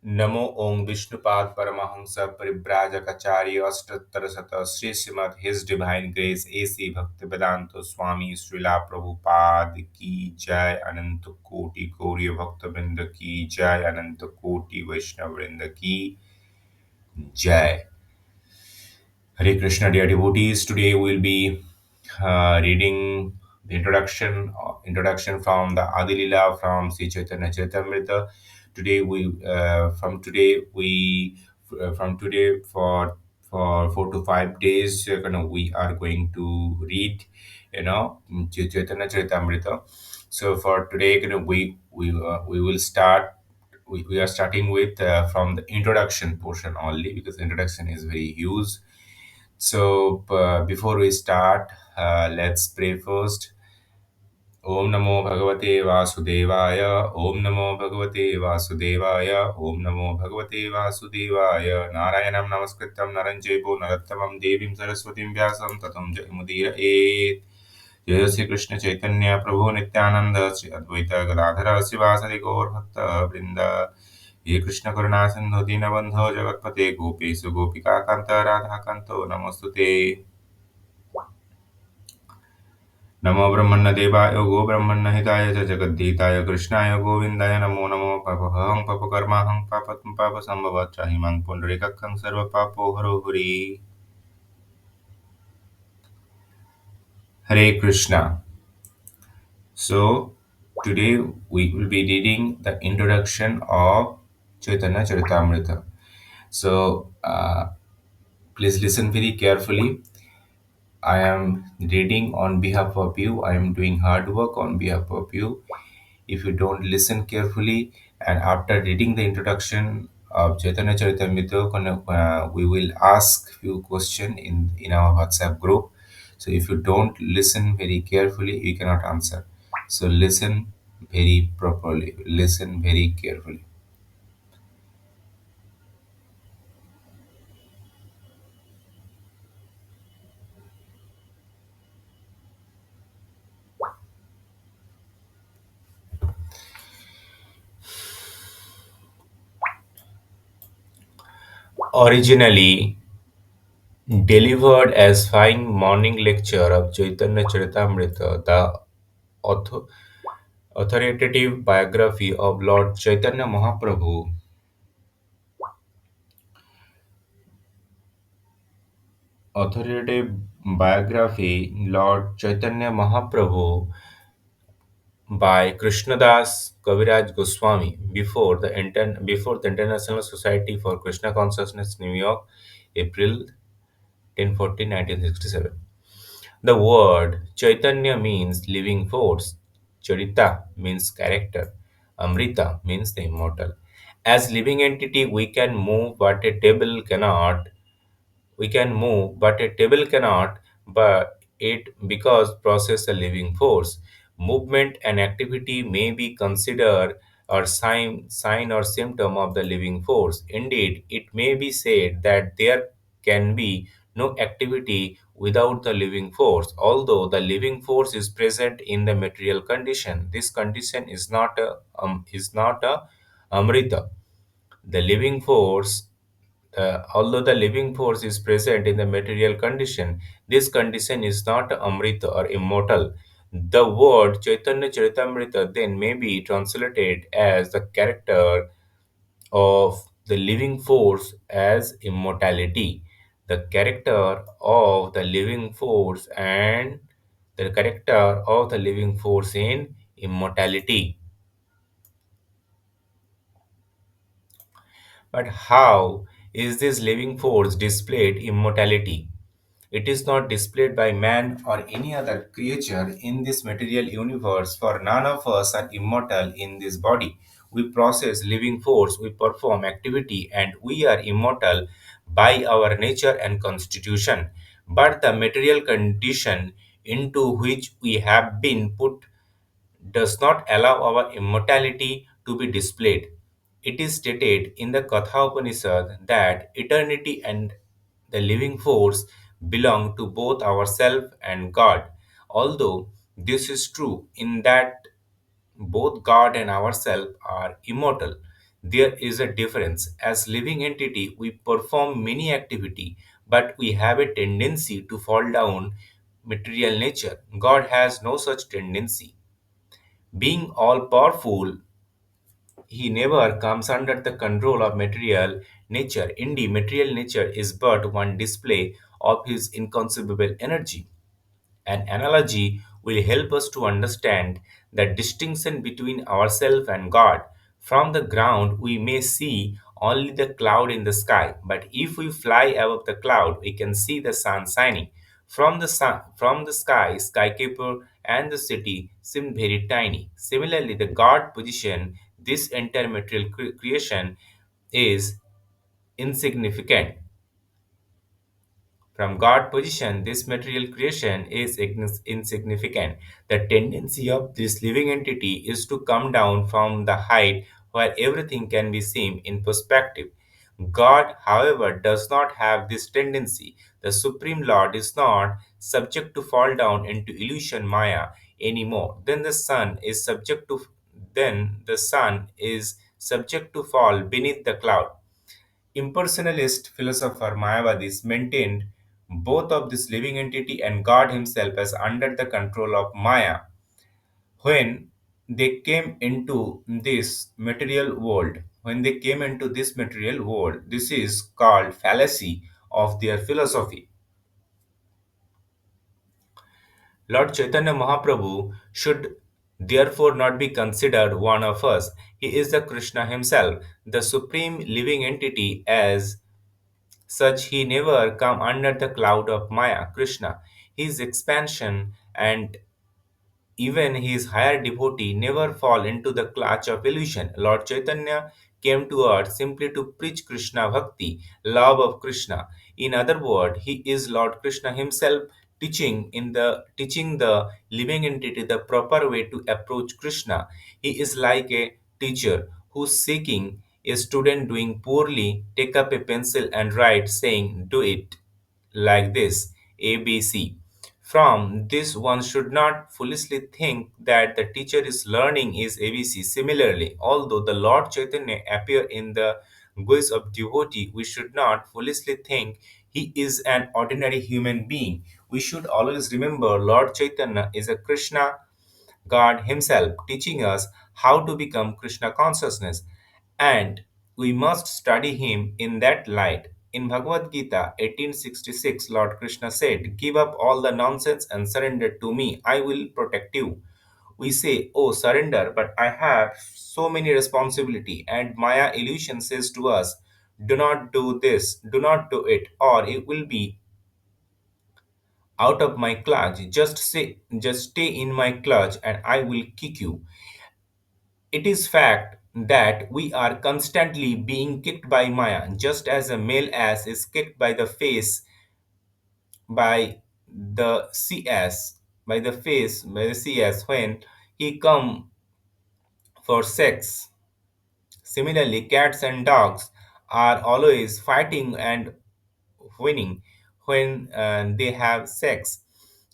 नमो ओं विष्णुपाद परमहंस परिव्राजकाचार्य अष्टोत्तर शत Shri Shrimad his divine grace A C Bhaktivedanta स्वामी श्रीला प्रभुपाद की जय अनंत कोटि गौरी भक्त वृंद की जय अनंत कोटि वैष्णव वृंद की जय. Hare Krishna, dear devotees. Today we will be reading the introduction from the Adi Lila from Sri Chaitanya Charitamrita. From today for 4 to 5 days, we are going to read, Chaitanya Charitamrita. So for today, we will start. We are starting with from the introduction portion only because introduction is very huge. So, before we start, let's pray first. Om Namo Bhagavate Vasudevaya. Om Namo Bhagavate Vasudevaya. Om Namo Bhagavate Vasudevaya. Narayanam Namaskritam Naranjevo Narattamam Devim Saraswatim Vyasam Tatam Jayamudira Et. जय श्री कृष्ण चैतन्य प्रभु नित्यानंद श्री अद्वैत गदाधर शिवासरि गौर भक्त वृंद. हे कृष्ण करुणा सिंधु दीनबंधो जगत्पते गोपेश गोपिका Kant Radha Kanto नमोस्तुते. नमो ब्रह्मण्य देवाय गो ब्रह्मण्य हिताय च जगद्दीताय कृष्णाय गोविन्दाय नमो नमो पापहं पापकर्माहं पापत्म पाप संभवत् त्राहिमां पुण्डरीकक्षं सर्व पापो हरो Hari. Hare Krishna. So today we will be reading the introduction of Chaitanya Charitamrita. So please listen very carefully. I am reading on behalf of you. I am doing hard work on behalf of you. If you don't listen carefully, and after reading the introduction of Chaitanya Charitamrita, we will ask few questions in our WhatsApp group. So if you don't listen very carefully, you cannot answer. So listen very properly. Listen very carefully. Originally delivered as fine morning lecture of Chaitanya Charitamrita, the author authoritative biography of Lord Chaitanya Mahaprabhu. Authoritative biography Lord Chaitanya Mahaprabhu by Krishnadas Kaviraj Goswami before the International Society for Krishna Consciousness, New York, April 10, 1967. The word Chaitanya means living force, Charita means character, Amrita means the immortal. As living entity, we can move, but a table cannot. We can move, but a table cannot, but it because process a living force. Movement and activity may be considered or sign or symptom of the living force. Indeed, it may be said that there can be no activity without the living force. Although the living force is present in the material condition, this condition is not a amrita. The living force Although the living force is present in the material condition, this condition is not Amrita or immortal. The word Chaitanya Charitamrita then may be translated as the character of the living force as immortality. The character of the living force and the character of the living force in immortality. But how is this living force displayed immortality? It is not displayed by man or any other creature in this material universe, for none of us are immortal in this body. We process living force, we perform activity, and we are immortal by our nature and constitution. But the material condition into which we have been put does not allow our immortality to be displayed. It is stated in the Katha Upanishad that eternity and the living force belong to both ourself and God. Although this is true in that both God and ourself are immortal, There is a difference. As living entity, we perform many activity, but we have a tendency to fall down material nature. God has no such tendency. Being all powerful, he never comes under the control of material nature. Indeed, material nature is but one display of his inconceivable energy. An analogy will help us to understand the distinction between ourselves and God. From the ground, we may see only the cloud in the sky, but if we fly above the cloud, we can see the sun shining. From the sky, skyscraper and the city seem very tiny. Similarly, the God position, this entire material creation is insignificant. From God's position, this material creation is insignificant. The tendency of this living entity is to come down from the height where everything can be seen in perspective. God, however, does not have this tendency. The Supreme Lord is not subject to fall down into illusion Maya anymore. Then the sun is subject to fall beneath the cloud. Impersonalist philosopher Mayavadis maintained both of this living entity and God himself as under the control of Maya. When they came into this material world, this is called fallacy of their philosophy. Lord Chaitanya Mahaprabhu should therefore not be considered one of us. He is the Krishna himself, the supreme living entity. As such, he never come under the cloud of Maya, Krishna. His expansion and even his higher devotee never fall into the clutch of illusion. Lord Chaitanya came to earth simply to preach Krishna Bhakti, love of Krishna. In other words, he is Lord Krishna himself teaching the living entity the proper way to approach Krishna. He is like a teacher who's seeking a student doing poorly, take up a pencil and write saying, do it like this, ABC. From this, one should not foolishly think that the teacher is learning is ABC. Similarly, although the Lord Chaitanya appear in the guise of devotee, we should not foolishly think he is an ordinary human being. We should always remember Lord Chaitanya is a Krishna God Himself teaching us how to become Krishna consciousness, and we must study Him in that light. In Bhagavad Gita 1866, Lord Krishna said, give up all the nonsense and surrender to me. I will protect you. We say, oh, surrender, but I have so many responsibility, and Maya illusion says to us, do not do this, do not do it, or it will be out of my clutch. Just stay in my clutch, and I will kick you. It is fact that we are constantly being kicked by Maya, just as a male ass is kicked by the face by the CS, by the CS when he come for sex. Similarly, cats and dogs are always fighting and winning when they have sex.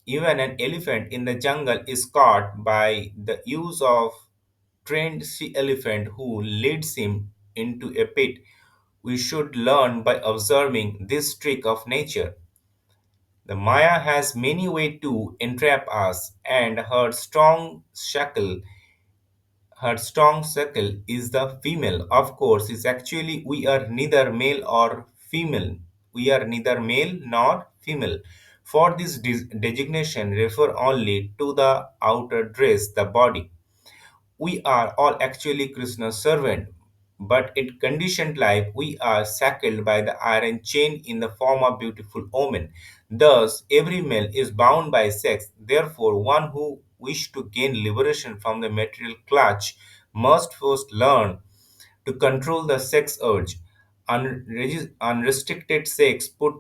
Even an elephant in the jungle is caught by the use of trained sea elephant who leads him into a pit. We should learn by observing this trick of nature. The Maya has many ways to entrap us, and her strong shackle is the female. Of course, is actually we are neither male or female. We are neither male nor female. For this designation refer only to the outer dress, the body. We are all actually Krishna's servant, but in conditioned life we are shackled by the iron chain in the form of beautiful woman. Thus, every male is bound by sex. Therefore, one who wish to gain liberation from the material clutch must first learn to control the sex urge. Unrestricted sex put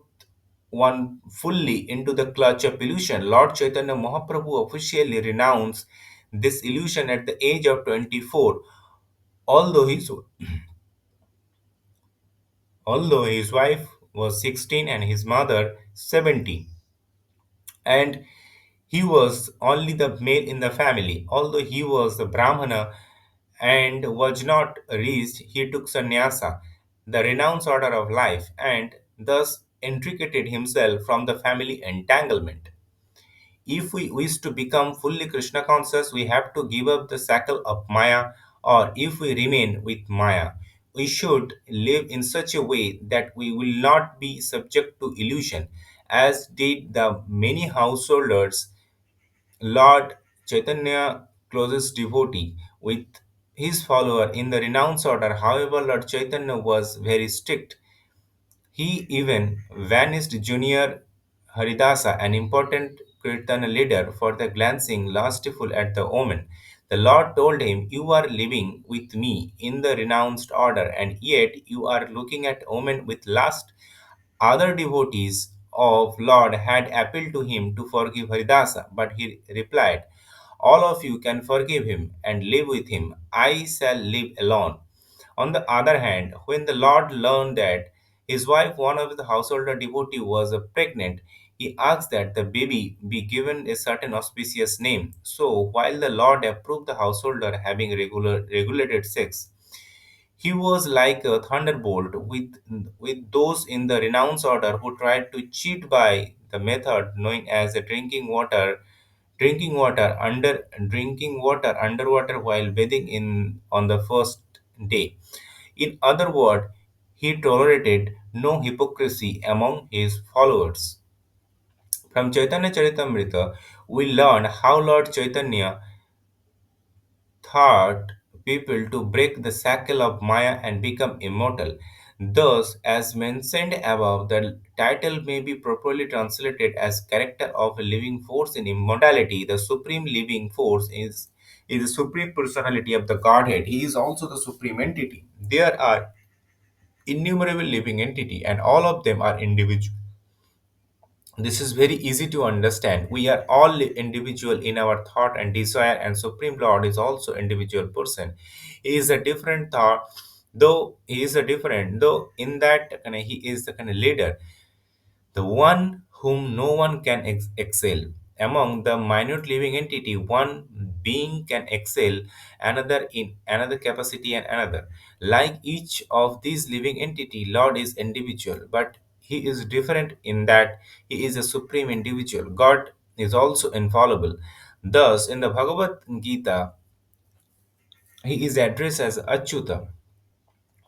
one fully into the clutch of illusion. Lord Chaitanya Mahaprabhu officially renounced this illusion at the age of 24, although his wife was 16 and his mother 70, and he was only the male in the family. Although he was the Brahmana and was not reached, he took sannyasa, the renounced order of life, and thus intricated himself from the family entanglement. If we wish to become fully Krishna conscious, we have to give up the shackle of Maya, or if we remain with Maya, we should live in such a way that we will not be subject to illusion, as did the many householders. Lord Chaitanya, closest devotee, with his follower in the renounced order. However, Lord Chaitanya was very strict. He even vanished Junior Haridasa, an important Kirtana leader, for the glancing lustful at the omen. The Lord told him, "You are living with me in the renounced order, and yet you are looking at omen with lust." Other devotees of Lord had appealed to him to forgive Haridasa, but he replied, "All of you can forgive him and live with him. I shall live alone." On the other hand, when the Lord learned that his wife, one of the householder devotee, was pregnant, he asked that the baby be given a certain auspicious name. So, while the Lord approved the householder having regulated sex, he was like a thunderbolt with those in the renounced order who tried to cheat by the method known as a drinking water underwater while bathing in on the first day. In other words, he tolerated no hypocrisy among his followers. From Chaitanya Charitamrita, we learn how Lord Chaitanya taught people to break the shackle of Maya and become immortal. Thus, as mentioned above, the title may be properly translated as character of a living force in immortality. The supreme living force is the supreme personality of the Godhead. He is also the supreme entity. There are innumerable living entity and all of them are individual. This is very easy to understand. We are all individual in our thought and desire, and Supreme Lord is also individual person. He is a different thought, though he is a different, though in that he is the kind of leader, the one whom no one can excel. Among the minute living entity, one being can excel another in another capacity and another. Like each of these living entity, Lord is individual, but he is different in that he is a supreme individual. God is also infallible. Thus, in the Bhagavad Gita, he is addressed as Achyuta,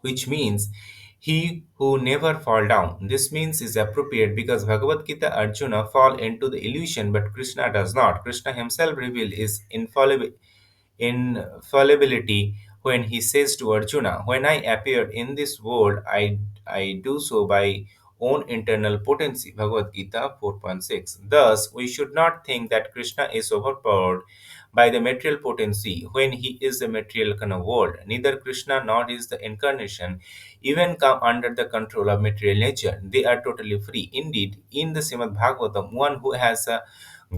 which means he who never fall down. This means is appropriate because Bhagavad Gita Arjuna fall into the illusion, but Krishna does not. Krishna himself revealed his infallibility when he says to Arjuna, "When I appear in this world, I do so by own internal potency." Bhagavad Gita 4.6. Thus, we should not think that Krishna is overpowered by the material potency when he is the material kind of world. Neither Krishna nor is the incarnation even come under the control of material nature. They are totally free. Indeed, in the Srimad Bhagavatam, one who has a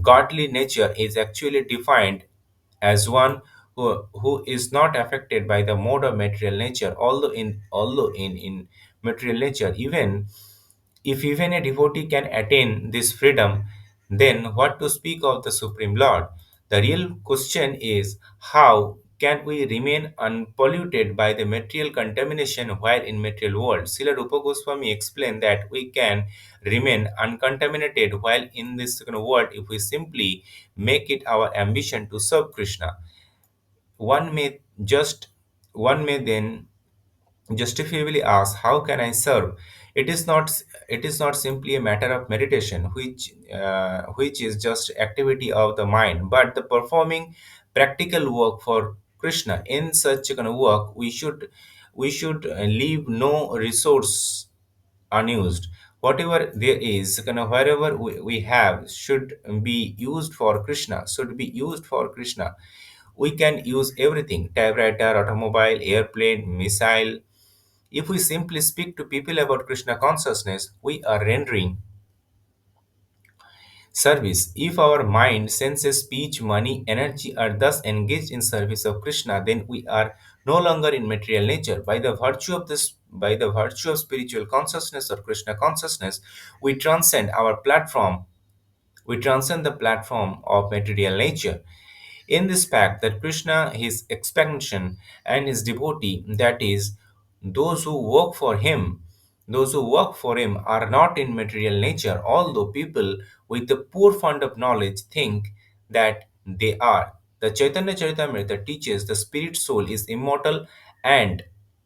godly nature is actually defined as one who is not affected by the mode of material nature, although in material nature, even a devotee can attain this freedom, then what to speak of the Supreme Lord? The real question is, how can we remain unpolluted by the material contamination while in material world? Srila Rupa Goswami explained that we can remain uncontaminated while in this world if we simply make it our ambition to serve Krishna. One may just one may then justifiably ask, how can I serve? It is not simply a matter of meditation, which is just activity of the mind, but the performing practical work for Krishna. In such a kind of work, we should leave no resource unused. Whatever there is, wherever we have, should be used for Krishna. We can use everything: typewriter, automobile, airplane, missile. If we simply speak to people about Krishna consciousness, we are rendering service. If our mind, senses, speech, money, energy are thus engaged in service of Krishna, then we are no longer in material nature. By the virtue of spiritual consciousness or Krishna consciousness, we transcend our platform. We transcend the platform of material nature. In this fact that Krishna, his expansion, and his devotee, that is, those who work for him, those who work for him are not in material nature, although people with a poor fund of knowledge think that they are. The Chaitanya Charitamrita teaches the spirit soul is immortal and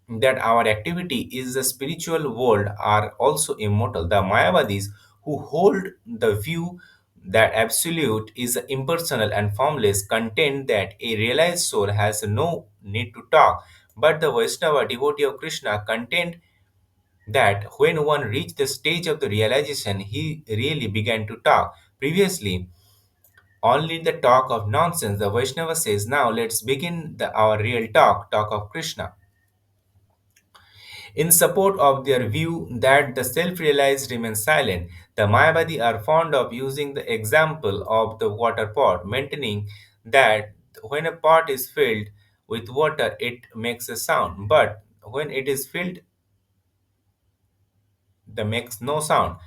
that our activity is the spiritual world are also immortal. The Mayavadis who hold the view that absolute is impersonal and formless contend that a realized soul has no need to talk. But the Vaishnava devotee of Krishna contend that when one reached the stage of the realization, he really began to talk. Previously, only the talk of nonsense. The Vaishnava says, now let's begin our real talk of Krishna. In support of their view that the self-realized remains silent, the Mayavadi are fond of using the example of the water pot, maintaining that when a pot is filled with water, it makes a sound, but when it is filled, that makes no sound.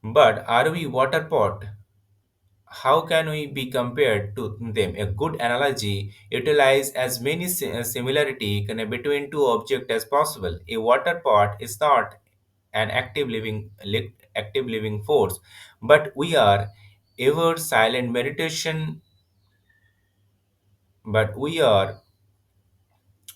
But are we water pot? How can we be compared to them? A good analogy utilizes as many similarity between two objects as possible. A water pot is not an active living force, but we are ever silent meditation. But we are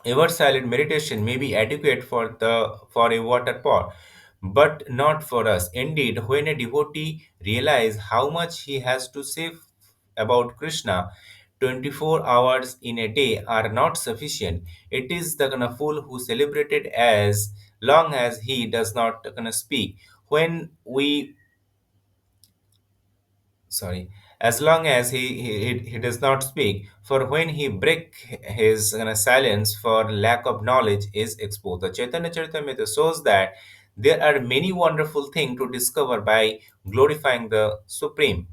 Ever silent meditation may be adequate for a water pot, but not for us. Indeed, when a devotee realizes how much he has to say about Krishna, 24 hours in a day are not sufficient. It is the kind of fool who celebrated as long as he does not speak. When we sorry As long as he does not speak, for when he break his silence for lack of knowledge is exposed. The Chaitanya Charitamrita shows that there are many wonderful things to discover by glorifying the Supreme.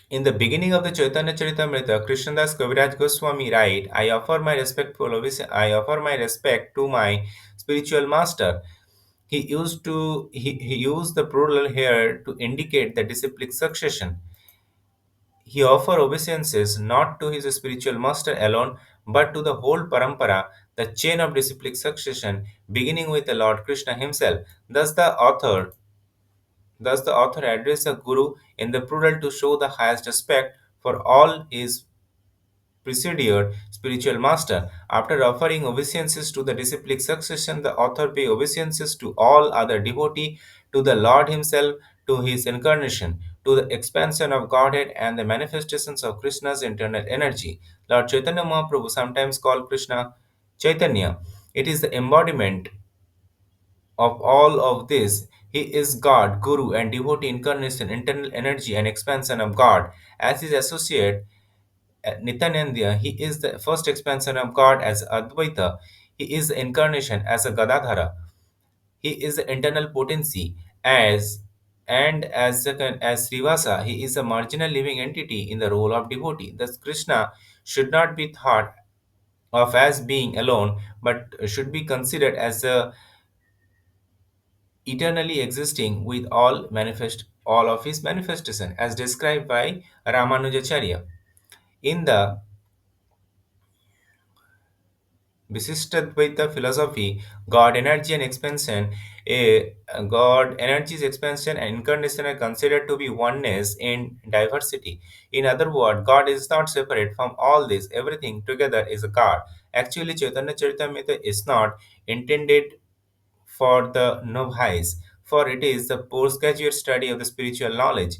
In the beginning of the Chaitanya Charitamrita, Krishnadas Kaviraj Goswami write, I offer my respect to my spiritual master. He used the plural here to indicate the disciplic succession. He offered obeisances not to his spiritual master alone, but to the whole parampara, the chain of disciplic succession, beginning with the Lord Krishna himself. Thus the author addressed the Guru in the plural to show the highest respect for all his preceded spiritual master. After offering obeisances to the disciplic succession, the author pay obeisances to all other devotees, to the Lord Himself, to His incarnation, to the expansion of Godhead and the manifestations of Krishna's internal energy. Lord Chaitanya Mahaprabhu, sometimes called Krishna Chaitanya, it is the embodiment of all of this. He is God, Guru, and devotee incarnation, internal energy, and expansion of God. As his associate, Nityananda, he is the first expansion of God as Advaita. He is the incarnation as a Gadadhara. He is the internal potency as as Srivasa. He is a marginal living entity in the role of devotee. Thus, Krishna should not be thought of as being alone, but should be considered as a eternally existing with all of his manifestation, as described by Ramanujacharya. In the Visishtadvaita philosophy, God energy and expansion, God energy's expansion and incarnation are considered to be oneness in diversity. In other words, God is not separate from all this. Everything together is a God. Actually, Chaitanya Charitamrita is not intended for the novice, for it is the postgraduate study of the spiritual knowledge.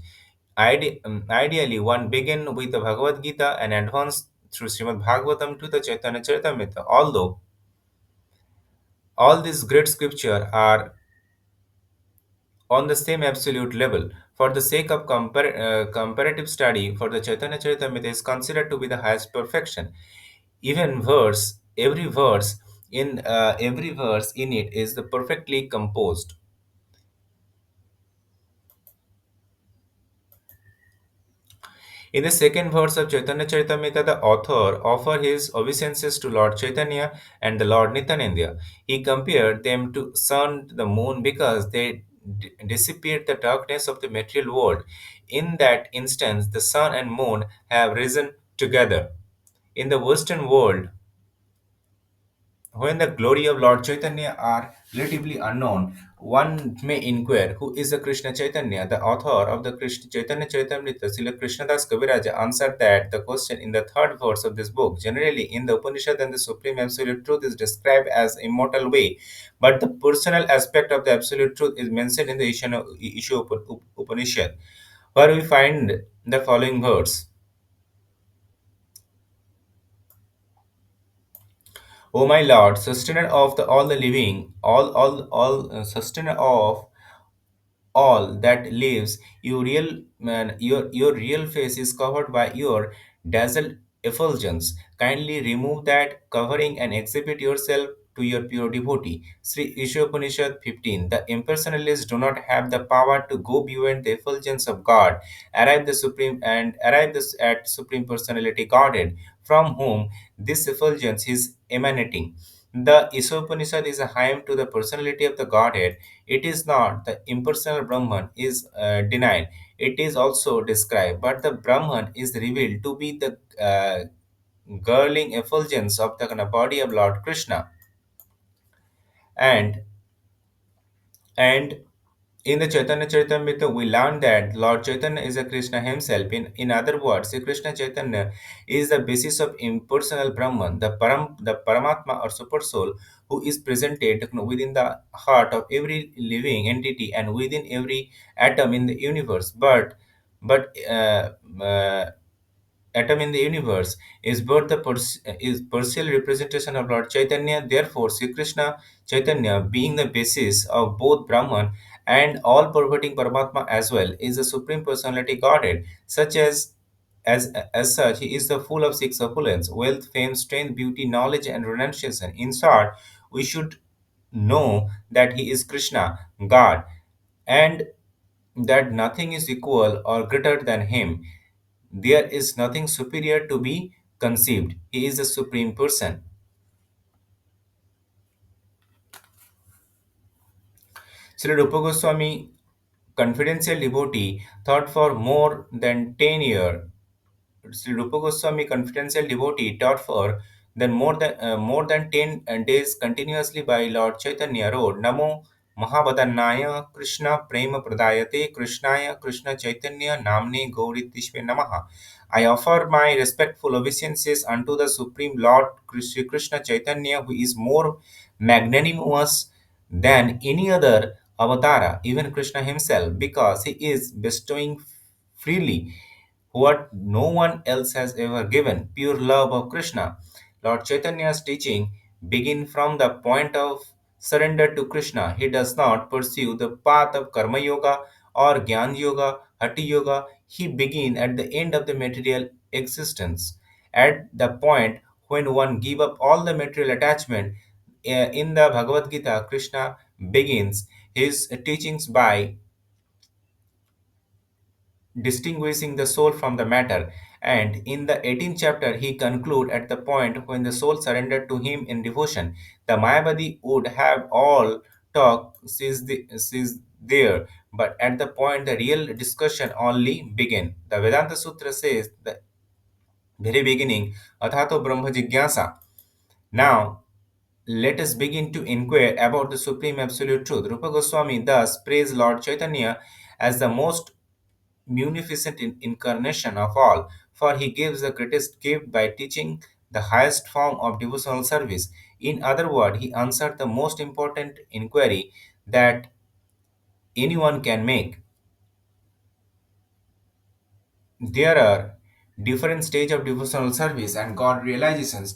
Ideally, one begin with the Bhagavad Gita and advance through Srimad Bhagavatam to the Chaitanya Charitamrita. Although all these great scripture are on the same absolute level, for the sake of comparative study, for the Chaitanya Charitamrita is considered to be the highest perfection. Even every verse in it is the perfectly composed. In the second verse of Chaitanya Charitamrita, the author offered his obeisances to Lord Chaitanya and the Lord Nityananda. He compared them to sun to the moon because they dissipate the darkness of the material world. In that instance, the sun and moon have risen together. In the Western world, when the glory of Lord Chaitanya are relatively unknown, one may inquire who is the Krishna Chaitanya. The author of the Krishna Chaitanya Charitamrita, Srila Krishnadas Kaviraja, answered that the question in the third verse of this book. Generally, in the Upanishad, and the Supreme Absolute Truth is described as immortal way, but the personal aspect of the Absolute Truth is mentioned in the Isha Upanishad, where we find the following verse. O my Lord, sustainer of all the living, sustainer of all that lives, you real man, your real face is covered by your dazzled effulgence. Kindly remove that covering and exhibit yourself to your pure devotee. Sri Ishopanishad 15. The impersonalists do not have the power to go beyond the effulgence of God, arrive at Supreme Personality Godhead, from whom this effulgence is emanating. The Isopanishad is a hymn to the personality of the Godhead. It is not the impersonal Brahman is denied. It is also described, but the Brahman is revealed to be the girdling effulgence of the body of Lord Krishna. And and in the Chaitanya Charitamrita, we learn that Lord Chaitanya is a Krishna himself. In other words, Sri Krishna Chaitanya is the basis of impersonal Brahman, the Paramatma or Super Soul, who is presented within the heart of every living entity and within every atom in the universe. But atom in the universe is both the is partial representation of Lord Chaitanya. Therefore, Sri Krishna Chaitanya, being the basis of both Brahman and all perverting Paramatma as well, is the supreme personality Godhead, such as such, he is the full of six opulence: wealth, fame, strength, beauty, knowledge, and renunciation. In short, we should know that he is Krishna, God, and that nothing is equal or greater than him. There is nothing superior to be conceived. He is the supreme person. Sri Rupa Goswami, confidential devotee, thought for more than 10 years. Sri Rupa Goswami, confidential devotee, taught for more than 10 days continuously by Lord Chaitanya, wrote Namo Mahabadannaya Krishna Prema Pradayate Krishnaya Krishna Chaitanya Namne Gauritishve Namaha. I offer my respectful obeisances unto the Supreme Lord Sri Krishna Chaitanya, who is more magnanimous than any other avatara, even Krishna himself, because he is bestowing freely what no one else has ever given, pure love of Krishna. Lord Chaitanya's teaching begin from the point of surrender to Krishna. He does not pursue the path of Karma Yoga or Gyan Yoga, Hatha Yoga. He begin at the end of the material existence. At the point when one give up all the material attachment, in the Bhagavad Gita, Krishna begins his teachings by distinguishing the soul from the matter. And in the 18th chapter, he concludes at the point when the soul surrendered to him in devotion. The Mayavadi would have all talk cease there, but at the point the real discussion only begin. The Vedanta Sutra says the very beginning, Athato Brahma Jigyasa. Now, let us begin to inquire about the Supreme Absolute Truth. Rupa Goswami thus praised Lord Chaitanya as the most munificent incarnation of all, for he gives the greatest gift by teaching the highest form of devotional service. In other words, he answered the most important inquiry that anyone can make. There are different stages of devotional service and God realization.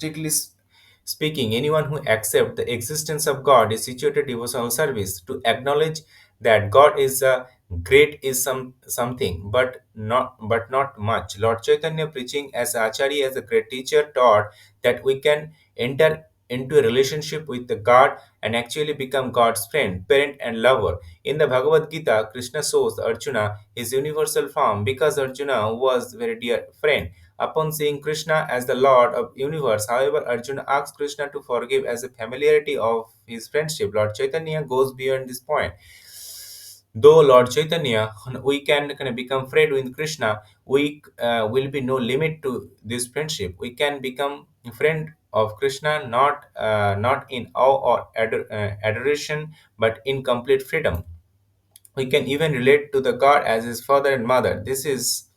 Speaking, anyone who accepts the existence of God is situated devotional service. To acknowledge that God is a great is something, but not much. Lord Chaitanya, preaching as Acharya, as a great teacher, taught that we can enter into a relationship with the God and actually become God's friend, parent, and lover. In the Bhagavad Gita, Krishna shows Arjuna his universal form because Arjuna was very dear friend. Upon seeing Krishna as the Lord of universe, however, Arjuna asks Krishna to forgive as a familiarity of his friendship. Lord Chaitanya goes beyond this point. Though Lord Chaitanya, we can kind of become friend with Krishna, we will be no limit to this friendship. We can become friend of Krishna not in awe or adoration, but in complete freedom. We can even relate to the God as his father and mother. This is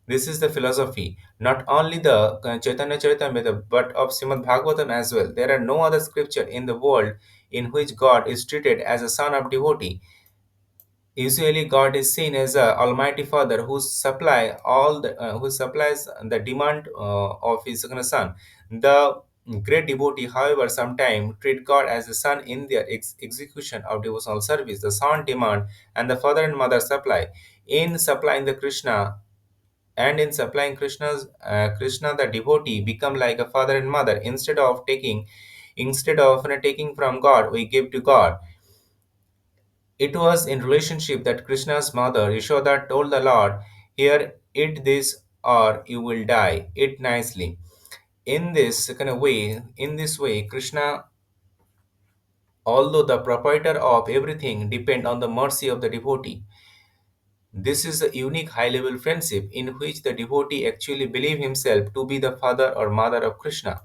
the philosophy, not only the Chaitanya Charitamrita, but of Srimad Bhagavatam as well. There are no other scripture in the world in which God is treated as a son of devotee. Usually, God is seen as a Almighty Father who supplies the demand of His Son. The great devotee, however, sometimes treat God as a son in their execution of devotional service. The son demand and the father and mother supply. In supplying the Krishna and in supplying Krishna, the devotee become like a father and mother. Instead of taking from God, we give to God. It was in relationship that Krishna's mother Yashoda told the Lord, "Here, eat this, or you will die. Eat nicely." In this way, Krishna, although the proprietor of everything, depend on the mercy of the devotee. This is a unique high-level friendship in which the devotee actually believe himself to be the father or mother of Krishna.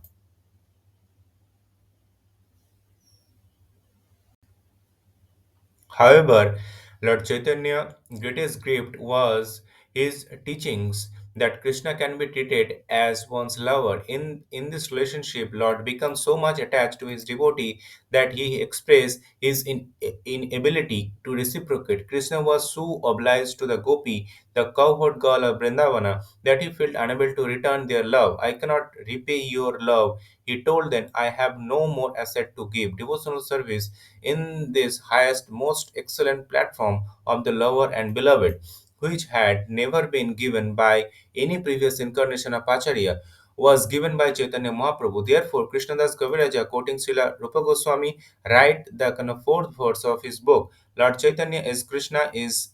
However, Lord Chaitanya's greatest gift was his teachings that Krishna can be treated as one's lover. In this relationship, Lord becomes so much attached to his devotee that he expressed his inability to reciprocate. Krishna was so obliged to the gopi, the cowherd girl of Vrindavana, that he felt unable to return their love. "I cannot repay your love," he told them. "I have no more asset to give." Devotional service in this highest, most excellent platform of the lover and beloved, which had never been given by any previous incarnation of Acharya, was given by Chaitanya Mahaprabhu. Therefore, Krishnadas Kaviraja, quoting Srila Rupa Goswami, write the kind of fourth verse of his book. Lord Chaitanya is Krishna is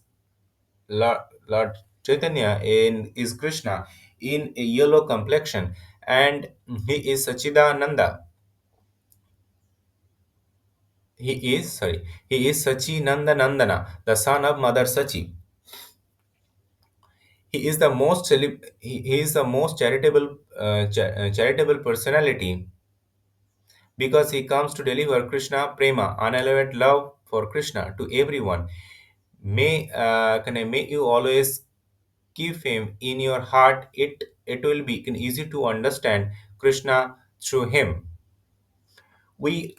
Lord Chaitanya is Krishna in a yellow complexion, and he is Sachidananda. He is Sachi Nandana, the son of Mother Sachi. He is the most charitable personality because he comes to deliver Krishna prema, unalloyed love for Krishna to everyone. May you always keep him in your heart. It will be easy to understand Krishna through him. We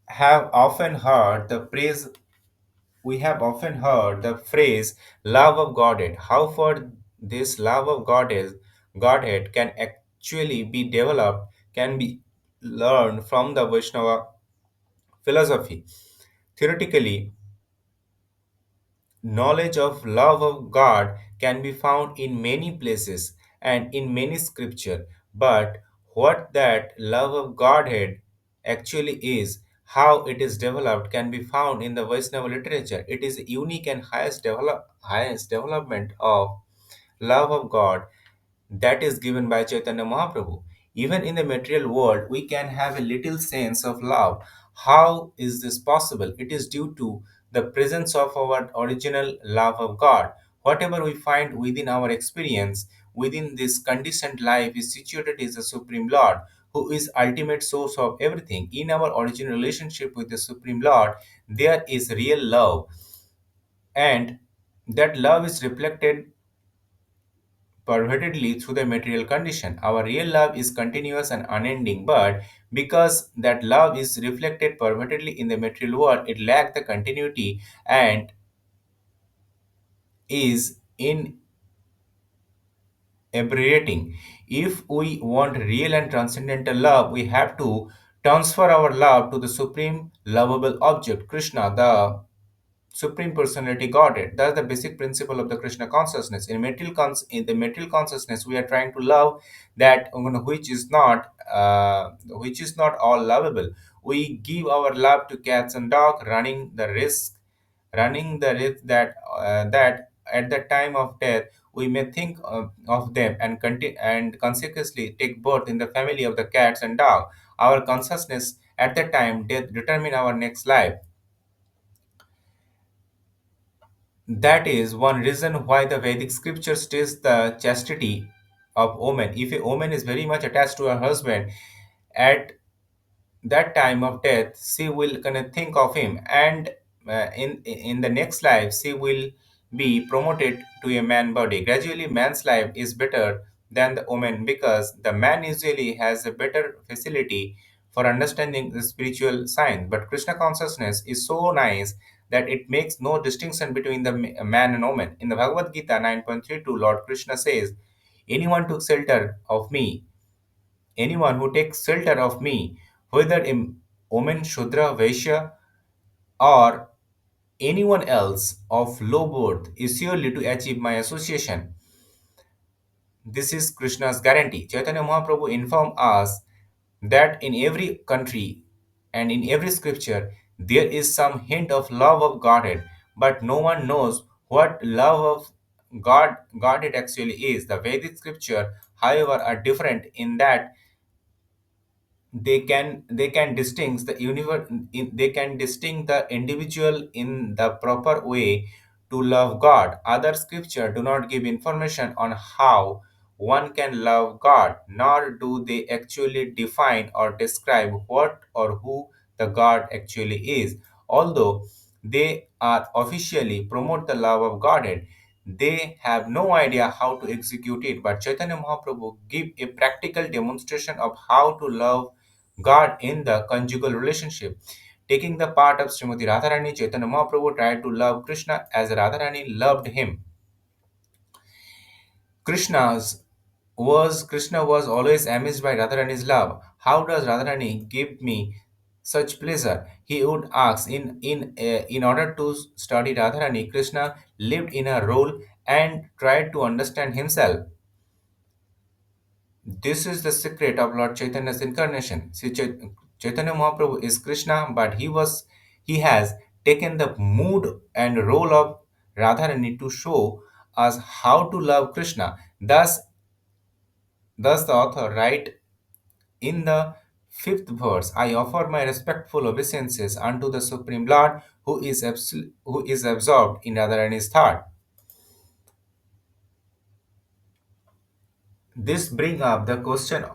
have often heard the praise we have often heard the phrase love of Godhead. However, this love of Godhead can actually be developed, can be learned from the Vaishnava philosophy. Theoretically, knowledge of love of God can be found in many places and in many scripture, but what that love of Godhead actually is, how it is developed, can be found in the Vaishnava literature. It is a unique and highest development of love of God that is given by Chaitanya Mahaprabhu. Even in the material world, we can have a little sense of love. How is this possible? It is due to the presence of our original love of God. Whatever we find within our experience, within this conditioned life, is situated is the Supreme Lord, who is ultimate source of everything. In our original relationship with the Supreme Lord, there is real love, and that love is reflected pervertedly through the material condition. Our real love is continuous and unending, but because that love is reflected pervertedly in the material world, it lacks the continuity and is inebriating. If we want real and transcendental love, we have to transfer our love to the supreme lovable object, Krishna, the Supreme Personality Godhead. That's the basic principle of the Krishna consciousness. In the material consciousness, we are trying to love that which is not all lovable. We give our love to cats and dogs, running the risk that at the time of death we may think of them and consequently take birth in the family of the cats and dog. Our consciousness at the time death determine our next life. That is one reason why the Vedic scripture states the chastity of woman. If a woman is very much attached to her husband, at that time of death she will gonna think of him, and in the next life she will be promoted to a man body. Gradually man's life is better than the woman, because the man usually has a better facility for understanding the spiritual science, but Krishna consciousness is so nice that it makes no distinction between the man and woman. In the Bhagavad Gita 9.32, Lord Krishna says, anyone took shelter of me anyone who takes shelter of me, whether a woman, Shudra, Vaishya, or anyone else of low birth, is surely to achieve my association. This is Krishna's guarantee. Chaitanya Mahaprabhu informed us that in every country and in every scripture there is some hint of love of Godhead, but no one knows what love of Godhead actually is. The Vedic scripture, however, are different in that they can distinguish the universe, they can distinguish the individual in the proper way to love God. Other scripture do not give information on how one can love God, nor do they actually define or describe what or who the God actually is. Although they are officially promote the love of Godhead, they have no idea how to execute it. But Chaitanya Mahaprabhu give a practical demonstration of how to love God in the conjugal relationship. Taking the part of Srimati Radharani, Chaitanya Mahaprabhu tried to love Krishna as Radharani loved him. Krishna was always amazed by Radharani's love. How does Radharani give me such pleasure? He would ask. In order to study Radharani, Krishna lived in a role and tried to understand himself. This is the secret of Lord Chaitanya's incarnation. See, Chaitanya Mahaprabhu is Krishna, but he has taken the mood and role of Radharani to show us how to love Krishna. Thus the author write in the fifth verse, I offer my respectful obeisances unto the Supreme Lord, who is absorbed in Radharani's thought. This brings up the question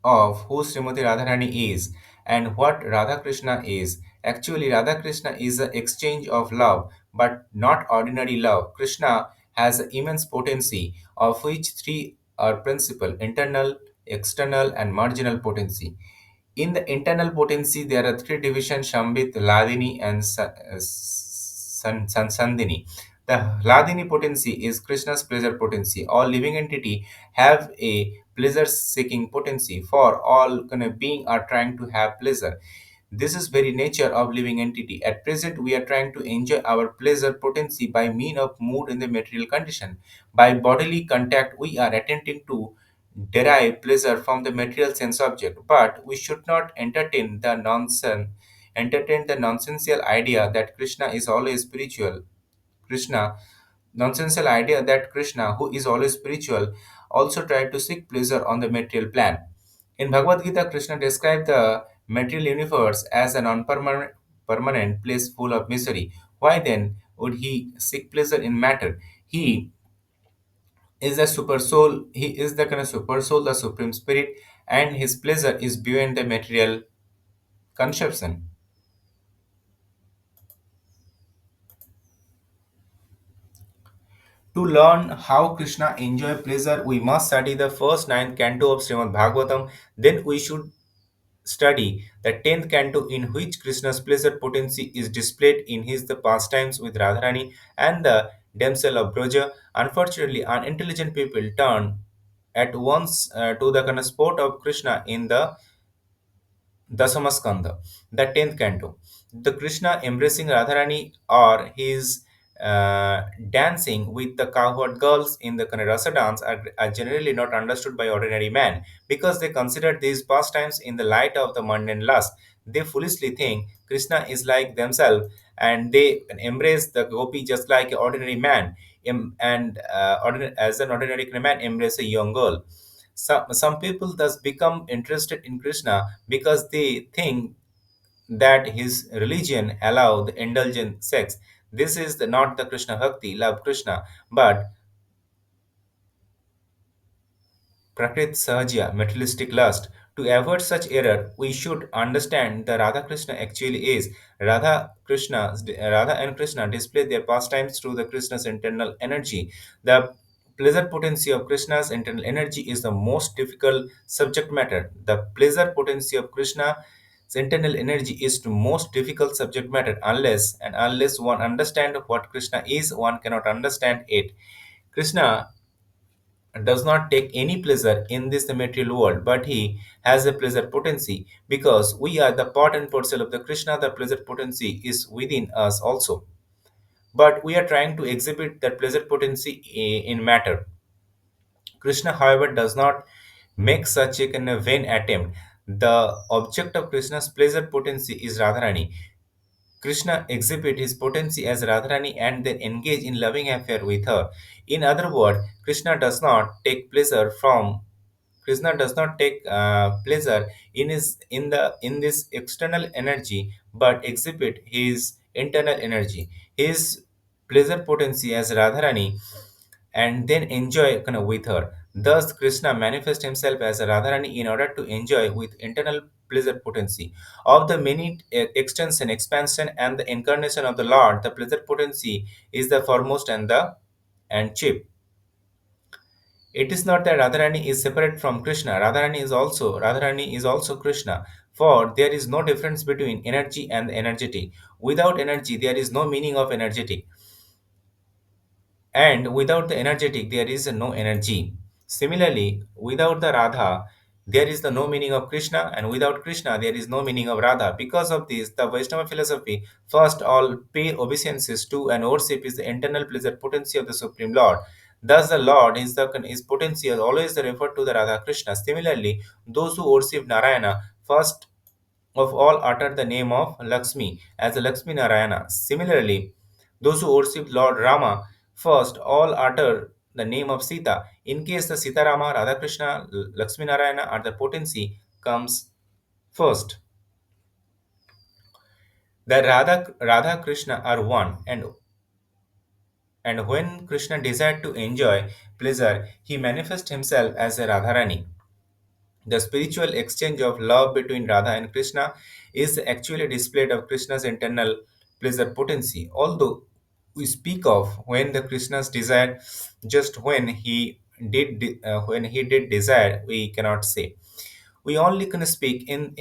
of who Srimati Radharani is and what Radha Krishna is. Actually, Radha Krishna is an exchange of love, but not ordinary love. Krishna has immense potency, of which three are principal: internal, external, and marginal potency. In the internal potency, there are three divisions: Shambhit, Ladini, and Sandhini. The Hladini potency is Krishna's pleasure potency. All living entity have a pleasure-seeking potency. For all being are trying to have pleasure. This is very nature of living entity. At present, we are trying to enjoy our pleasure potency by mean of mood in the material condition. By bodily contact, we are attempting to derive pleasure from the material sense object. But we should not entertain the nonsensical idea that Krishna is always spiritual. Krishna, nonsensical idea that Krishna, who is always spiritual, also tried to seek pleasure on the material plan. In Bhagavad Gita, Krishna described the material universe as an unpermanent permanent place full of misery. Why then would he seek pleasure in matter? He is the super soul, he is the kind of super soul, the supreme spirit, and his pleasure is beyond the material conception. To learn how Krishna enjoy pleasure, we must study the first ninth canto of Srimad Bhagavatam. Then we should study the 10th canto, in which Krishna's pleasure potency is displayed in his the pastimes with Radharani and the damsel of Broja. Unfortunately, unintelligent people turn at once to the kind of sport of Krishna in the Dasamaskanda, the 10th canto. The Krishna embracing Radharani or his dancing with the cowherd girls in the Rasa dance are generally not understood by ordinary man, because they consider these pastimes in the light of the mundane lust. They foolishly think Krishna is like themselves, and they embrace the gopi just like an ordinary man, as an ordinary man embrace a young girl. Some people thus become interested in Krishna because they think that his religion allow the indulgent sex. This is not the Krishna Bhakti, love Krishna, but Prakrit Sahajya, materialistic lust. To avoid such error, we should understand the Radha Krishna actually is. Radha and Krishna display their pastimes through the Krishna's internal energy. The pleasure potency of Krishna's internal energy is the most difficult subject matter. The pleasure potency of Krishna's internal energy is the most difficult subject matter unless one understands what Krishna is, one cannot understand it. Krishna does not take any pleasure in this material world, but he has a pleasure potency. Because we are the part and parcel of the Krishna, the pleasure potency is within us also. But we are trying to exhibit that pleasure potency in matter. Krishna, however, does not make such a kind of vain attempt. The object of Krishna's pleasure potency is Radharani. Krishna exhibit his potency as Radharani and then engage in loving affair with her. In other words, Krishna does not take pleasure in this external energy, but exhibit his internal energy, his pleasure potency as Radharani, and then enjoy kind of with her. Thus, Krishna manifests himself as a Radharani in order to enjoy with internal pleasure potency. Of the many extension, expansion, and the incarnation of the Lord, the pleasure potency is the foremost and chief. It is not that Radharani is separate from Krishna. Radharani is also Krishna. For there is no difference between energy and energetic. Without energy, there is no meaning of energetic, and without the energetic there is no energy. Similarly, without the Radha there is the no meaning of Krishna, and without Krishna there is no meaning of Radha. Because of this, the Vaishnava philosophy first all pay obeisances to and worship is the internal pleasure potency of the Supreme Lord. Thus the Lord is potency is always referred to the Radha Krishna. Similarly, those who worship Narayana first of all utter the name of Lakshmi as the Lakshmi Narayana. Similarly, those who worship Lord Rama first all utter the name of Sita. In case the Sita Rama, Radha Krishna, Lakshmi Narayana are the potency comes first. The Radha Krishna are one, and when Krishna desired to enjoy pleasure, he manifests himself as a Radharani. The spiritual exchange of love between Radha and Krishna is actually displayed of Krishna's internal pleasure potency. Although we speak of when the Krishna's desire, just when he did desire, we cannot say. We only can speak in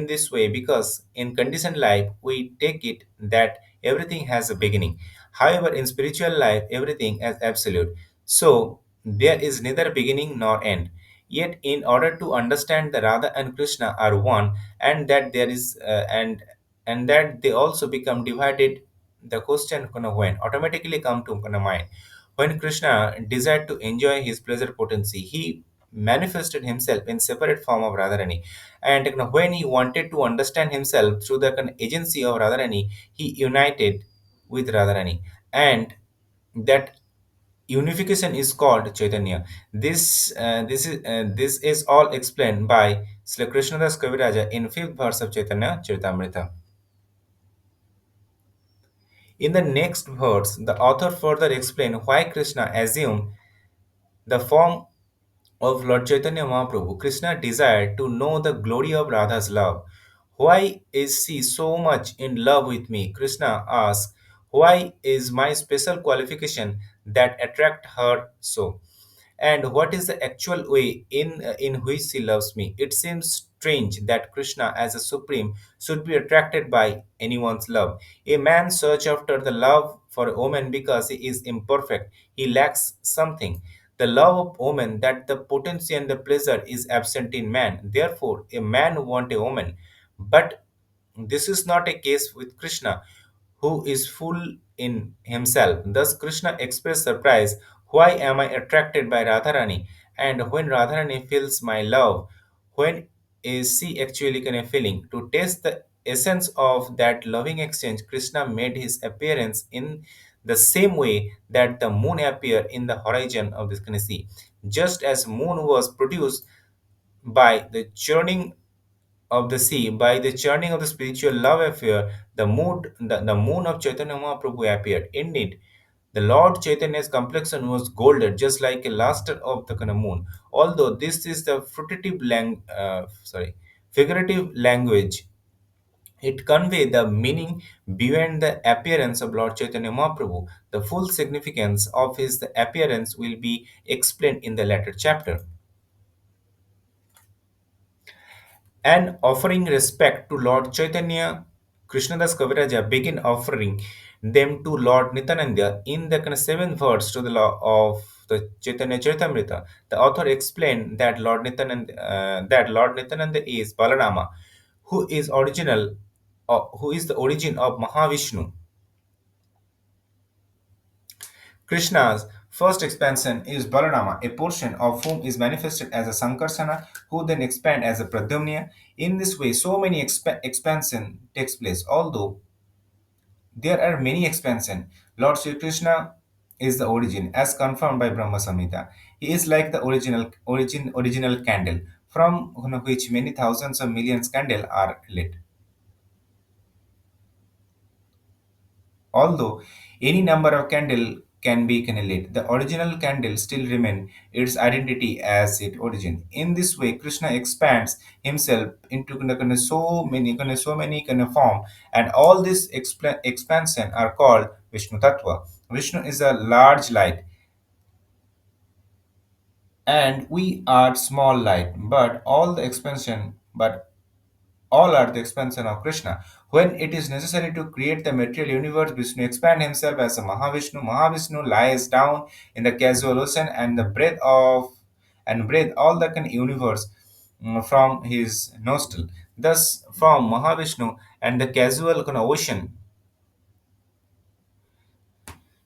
this way because in conditioned life we take it that everything has a beginning. However, in spiritual life everything is absolute. So there is neither beginning nor end. Yet, in order to understand the Radha and Krishna are one, and that there is and that they also become divided, the question when automatically come to mind. When Krishna desired to enjoy his pleasure potency, he manifested himself in separate form of Radharani. And when he wanted to understand himself through the agency of Radharani, he united with Radharani. And that unification is called Chaitanya. This is all explained by Sri Krishnadas Kaviraja in fifth verse of Chaitanya Charitamrita. In the next verse, the author further explains why Krishna assumed the form of Lord Chaitanya Mahaprabhu. Krishna desired to know the glory of Radha's love. Why is she so much in love with me? Krishna asks, why is my special qualification that attract her so? And what is the actual way in which she loves me? It seems strange that Krishna as a supreme should be attracted by anyone's love. A man search after the love for a woman because he is imperfect, he lacks something. The love of woman, that the potency and the pleasure is absent in man. Therefore a man want a woman. But this is not a case with Krishna, who is full in himself. Thus, Krishna expressed surprise, why am I attracted by Radharani? And when Radharani feels my love, when is she actually kind of feeling? To test the essence of that loving exchange, Krishna made his appearance in the same way that the moon appeared in the horizon of this kind of sea. Just as moon was produced by the churning of the sea, by the churning of the spiritual love affair, the moon of Chaitanya Mahaprabhu appeared. Indeed, the Lord Chaitanya's complexion was golden, just like a luster of the kind of moon. Although this is the figurative language, it conveys the meaning beyond the appearance of Lord Chaitanya Mahaprabhu. The full significance of his appearance will be explained in the latter chapter. And offering respect to Lord Chaitanya, Krishnadas Kaviraja began offering them to Lord Nityananda in the kind of seventh verse to the law of the Chaitanya Charitamrita. The author explained that Lord Nityananda is Balarama, who is the origin of Mahavishnu. Krishna's first expansion is Balarama, a portion of whom is manifested as a Sankarsana, who then expand as a Pradyumna. In this way, so many expansion takes place. Although there are many expansion, Lord Sri Krishna is the origin, as confirmed by Brahma Samhita. He is like the original candle, from which many thousands of millions candle are lit. Although any number of candle can be lit, the original candle still remain its identity as its origin. In this way, Krishna expands himself into so many kind of form, and all this expansion are called Vishnu Tattva. Vishnu is a large light, and we are small light, but all are the expansion of Krishna. When it is necessary to create the material universe, Vishnu expands himself as a Mahavishnu. Mahavishnu lies down in the casual ocean and breathe all the universe from his nostril. Thus, from Mahavishnu and the casual ocean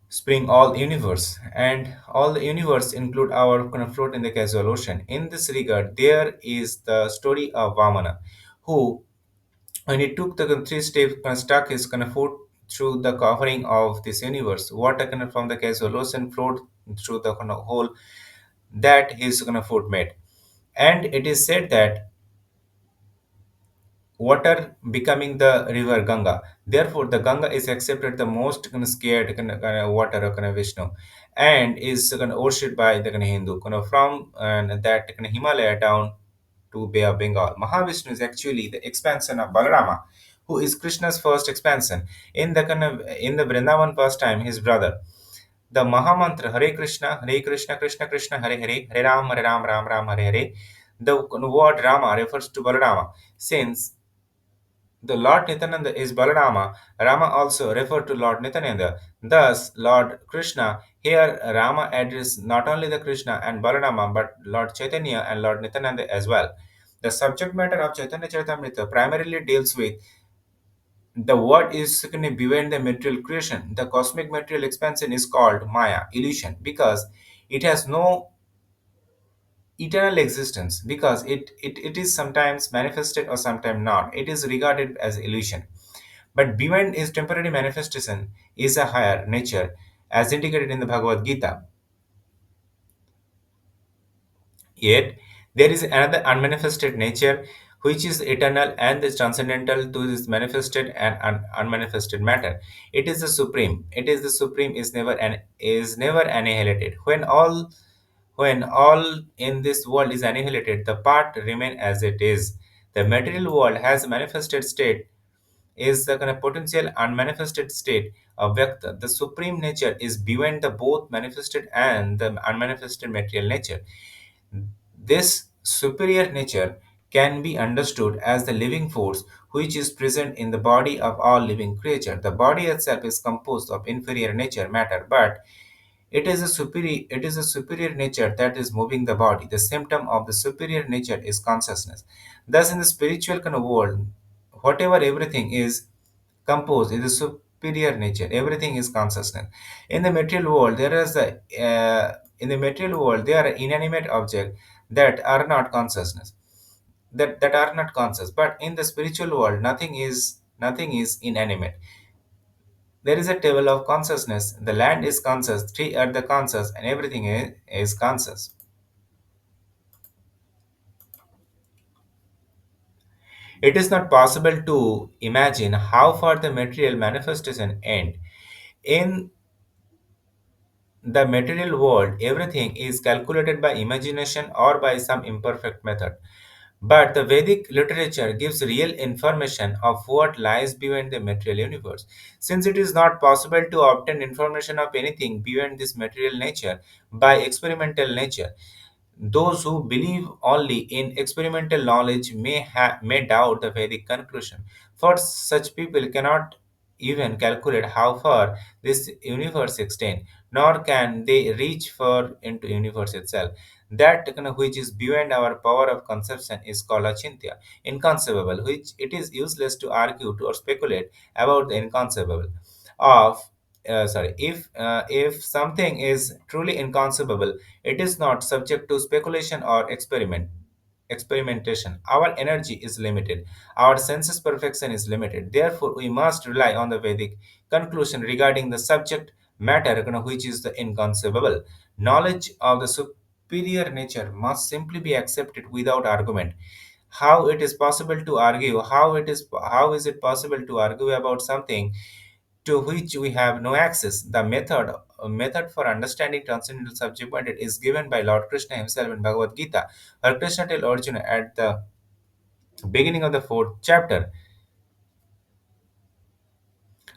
spring all universe, and all the universe include our float in the casual ocean. In this regard, there is the story of Vamana, who when he took the three steps stuck his foot through the covering of this universe, water from the casual ocean flowed through the hole that his foot made. And it is said that water becoming the river Ganga. Therefore, the Ganga is accepted the most scared water of Vishnu, and is worshipped by the Hindu from that Himalaya down to Bay of Bengal. Mahavishnu is actually the expansion of Balarama, who is Krishna's first expansion. In the Vrindavan first time, his brother. The Mahamantra Hare Krishna, Krishna Krishna, Hare Hare, Hare Ram, Ram Ram, Hare Hare. The word Rama refers to Balarama, since the Lord Nityananda is Balarama. Rama also referred to Lord Nityananda. Thus, Lord Krishna here Rama addressed not only the Krishna and Balarama but Lord Chaitanya and Lord Nityananda as well. The subject matter of Chaitanya Charitamrita primarily deals with the word is beyond the material creation. The cosmic material expansion is called Maya, illusion, because it has no eternal existence, because it is sometimes manifested or sometimes not. It is regarded as illusion. But beyond its temporary manifestation is a higher nature, as indicated in the Bhagavad Gita. Yet, there is another unmanifested nature which is eternal and is transcendental to this manifested and unmanifested matter. It is the supreme. It is the supreme is never annihilated. When all in this world is annihilated, the part remain as it is. The material world has a manifested state is the kind of potential unmanifested state of Vyakta. The supreme nature is beyond the both manifested and the unmanifested material nature. This superior nature can be understood as the living force which is present in the body of all living creature. The body itself is composed of inferior nature matter, but it is a superior nature that is moving the body. The symptom of the superior nature is consciousness. Thus, in the spiritual world, whatever everything is composed is a superior nature. Everything is consciousness. In the material world, in the material world there are inanimate objects that are not consciousness, that are not conscious. But in the spiritual world, nothing is inanimate. There is a table of consciousness. The land is conscious, three are the conscious, and everything is conscious. It is not possible to imagine how far the material manifestation end. In the material world, everything is calculated by imagination or by some imperfect method. But the Vedic literature gives real information of what lies beyond the material universe. Since it is not possible to obtain information of anything beyond this material nature by experimental nature, those who believe only in experimental knowledge may doubt the Vedic conclusion. For such people cannot even calculate how far this universe extends, nor can they reach far into universe itself. That which is beyond our power of conception is called achintya, inconceivable, which it is useless to argue or speculate about the inconceivable. Of sorry, if something is truly inconceivable, it is not subject to speculation or experimentation. Our energy is limited. Our senses perfection is limited. Therefore, we must rely on the Vedic conclusion regarding the subject matter, which is the inconceivable. Knowledge of the superior nature must simply be accepted without argument. How it is possible to argue? How is it possible to argue about something to which we have no access? The method for understanding transcendental subject matter is given by Lord Krishna himself in Bhagavad Gita, where Krishna tells Arjuna at the beginning of the fourth chapter,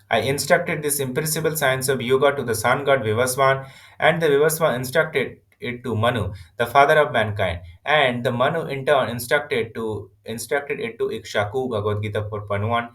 I instructed this imperishable science of yoga to the sun god Vivaswan, and the Vivaswan instructed it to Manu, the father of mankind, and the Manu in turn instructed it to Ikshaku, Bhagavad Gita 4.1.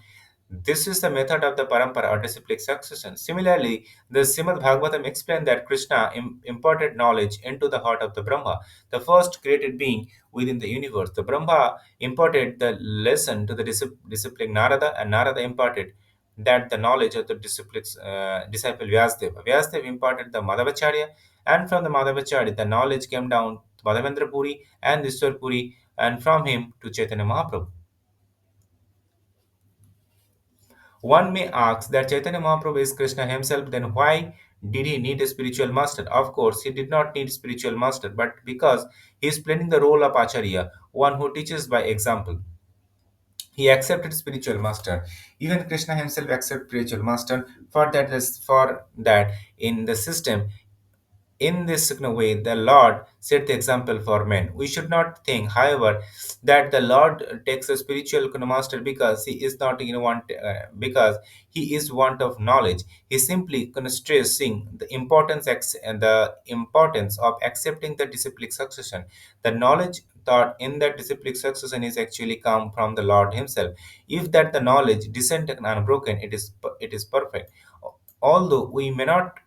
This is the method of the parampara or disciplic succession. Similarly, the Srimad Bhagavatam explained that Krishna imparted knowledge into the heart of the Brahma, the first created being within the universe. The Brahma imparted the lesson to the disciple Narada, and Narada imparted that the knowledge of the disciple Vyasdeva. Vyasdeva imparted the Madhavacharya, and from the Madhavacharya, the knowledge came down to Madhavendra Puri and Ishwar Puri, and from him to Chaitanya Mahaprabhu. One may ask that Chaitanya Mahaprabhu is Krishna himself, then why did he need a spiritual master? Of course, he did not need spiritual master, but because he is playing the role of Acharya, one who teaches by example. He accepted spiritual master. Even Krishna himself accepted spiritual master. For that, in the system, in this way, the Lord set the example for men. We should not think, however, that the Lord takes a spiritual master because he is not because he is want of knowledge. He simply stressing the importance of accepting the disciplic succession. The knowledge thought in that disciplic succession is actually come from the Lord Himself. If that the knowledge descent and unbroken, it is perfect. Although we may not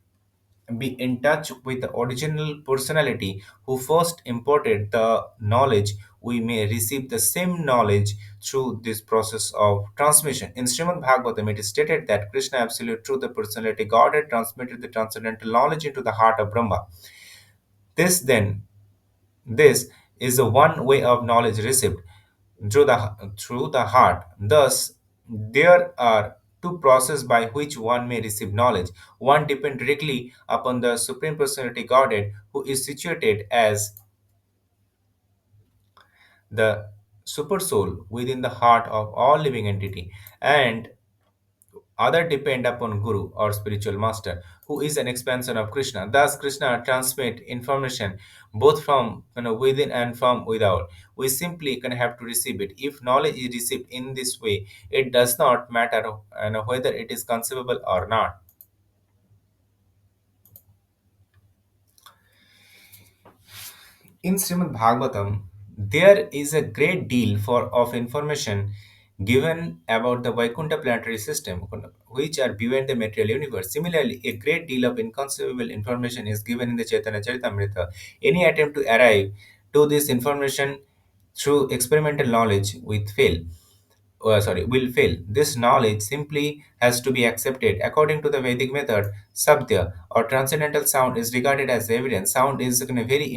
be in touch with the original personality who first imported the knowledge, we may receive the same knowledge through this process of transmission. In Srimad Bhagavatam, it is stated that Krishna, absolute truth, the personality God, had transmitted the transcendental knowledge into the heart of Brahma. This then, this is the one way of knowledge received through the heart. Thus, there are two processes by which one may receive knowledge. One depends directly upon the Supreme Personality Godhead, who is situated as the super soul within the heart of all living entity, and other depend upon Guru or spiritual master, who is an expansion of Krishna. Thus, Krishna transmit information both from within and from without. We simply have to receive it. If knowledge is received in this way, it does not matter whether it is conceivable or not. In Srimad Bhagavatam, there is a great deal of information given about the Vaikuntha planetary system, which are beyond the material universe. Similarly, a great deal of inconceivable information is given in the Chaitanya Charitamrita. Any attempt to arrive to this information through experimental knowledge will fail. This knowledge simply has to be accepted. According to the Vedic method, Sabdya or transcendental sound is regarded as evidence. Sound is very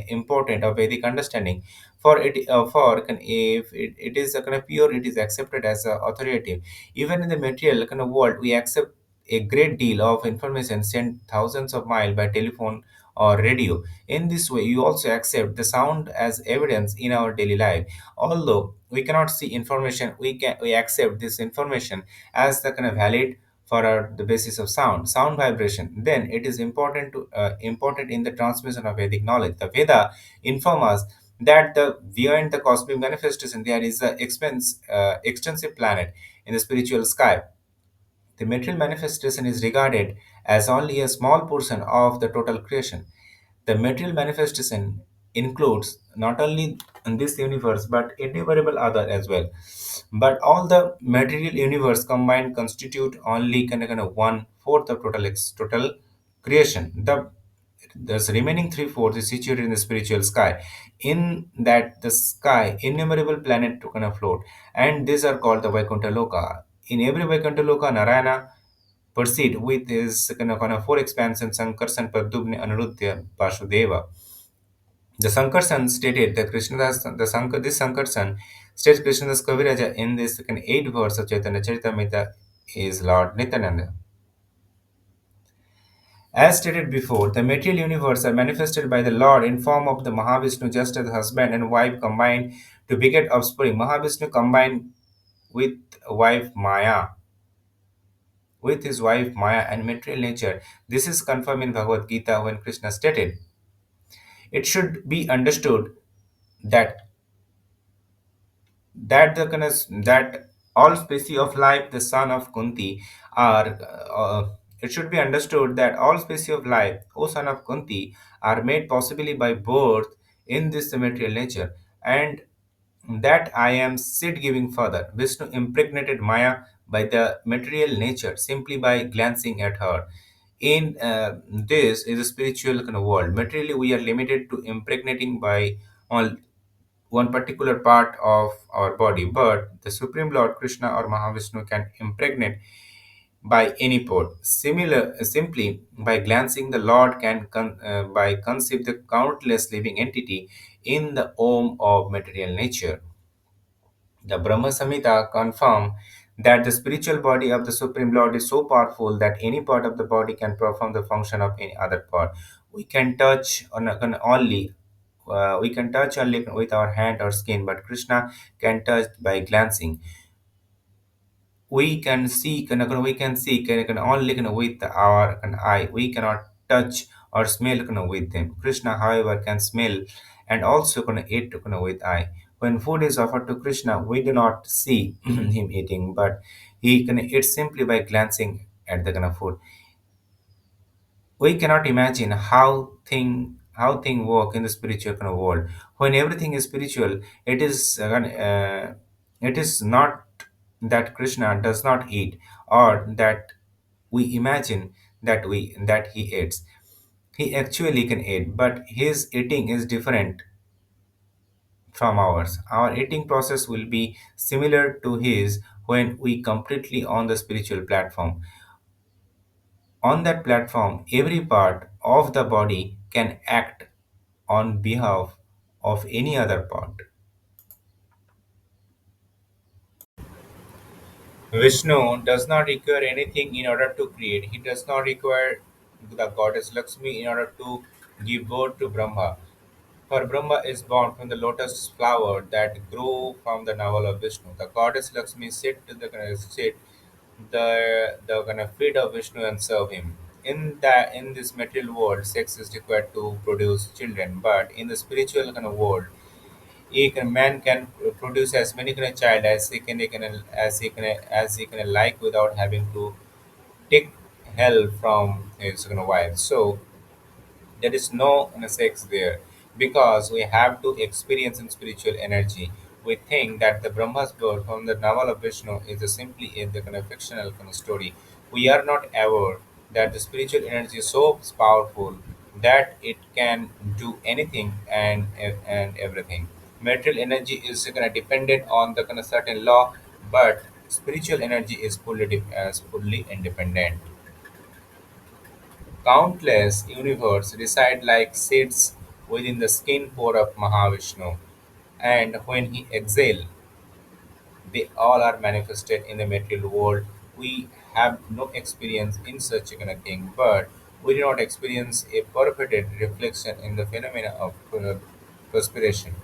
important of Vedic understanding. If it is pure, it is accepted as authoritative. Even in the material world, we accept a great deal of information sent thousands of miles by telephone or radio. In this way, you also accept the sound as evidence in our daily life. Although we cannot see information, we accept this information as the kind of valid for the basis of sound vibration. Then it is important in the transmission of Vedic knowledge. The Veda inform us that the beyond the cosmic manifestation there is a extensive planet in the spiritual sky. The material manifestation is regarded as only a small portion of the total creation. The material manifestation includes not only in this universe but innumerable other as well. But all the material universe combined constitute only kind of one fourth of total creation. The remaining three fourths is situated in the spiritual sky. In that the sky, innumerable planets to kind of float, and these are called the Vaikuntha Loka. In every Vaikuntha Loka, Narayana proceed with his kind of four expansions: Sankarsan, Padubni, Anuruddha, Vasudeva. The Sankarsan stated that this Sankarsan states Krishnadas Kaviraja in this second eight verse of Chaitanya Charitamrita is Lord Nityananda. As stated before, the material universe are manifested by the Lord in form of the Mahavishnu just as husband and wife combine to beget offspring. Mahavishnu combined with wife Maya, with his wife Maya and material nature. This is confirmed in Bhagavad Gita when Krishna stated, it should be understood that that all species of life, the son of Kunti, are. It should be understood that all species of life, O son of Kunti, are made possibly by birth in this material nature, and that I am seed giving father. Vishnu impregnated Maya by the material nature simply by glancing at her. In this is a spiritual kind of world. Materially, we are limited to impregnating by all one particular part of our body, but the Supreme Lord Krishna or Mahavishnu can impregnate by any port. Simply by glancing, the Lord can by conceive the countless living entity in the Om of material nature. The Brahma Samhita confirm that the spiritual body of the Supreme Lord is so powerful that any part of the body can perform the function of any other part. We can touch we can touch only with our hand or skin, but Krishna can touch by glancing. We can only with our eye. We cannot touch or smell with them. Krishna, however, can smell and also eat with eye. When food is offered to Krishna, we do not see him eating, but he can eat simply by glancing at the food. We cannot imagine how thing work in the spiritual world. When everything is spiritual, it is not that Krishna does not eat, or that we imagine that he eats. He actually can eat, but his eating is different from ours. Our eating process will be similar to his when we completely on the spiritual platform. On that platform, every part of the body can act on behalf of any other part. Vishnu does not require anything in order to create. He does not require the goddess Lakshmi in order to give birth to Brahma. For Brahma is born from the lotus flower that grew from the navel of Vishnu. The goddess Lakshmi sit the kind of feet of Vishnu and serve him. In this material world, sex is required to produce children, but in the spiritual kind of world, man can produce as many kind of child as he can like without having to take help from his wife. So there is no sex there because we have to experience in spiritual energy. We think that the Brahma's birth from the navel of Vishnu is simply the kind of fictional kind of story. We are not aware that the spiritual energy is so powerful that it can do anything and everything. Material energy is kind of dependent on the kind of certain law, but spiritual energy is fully independent. Countless universes reside like seeds within the skin pore of Mahavishnu, and when he exhales, they all are manifested in the material world. We have no experience in such a kind of thing, but We do not experience a perfect reflection in the phenomena of perspiration.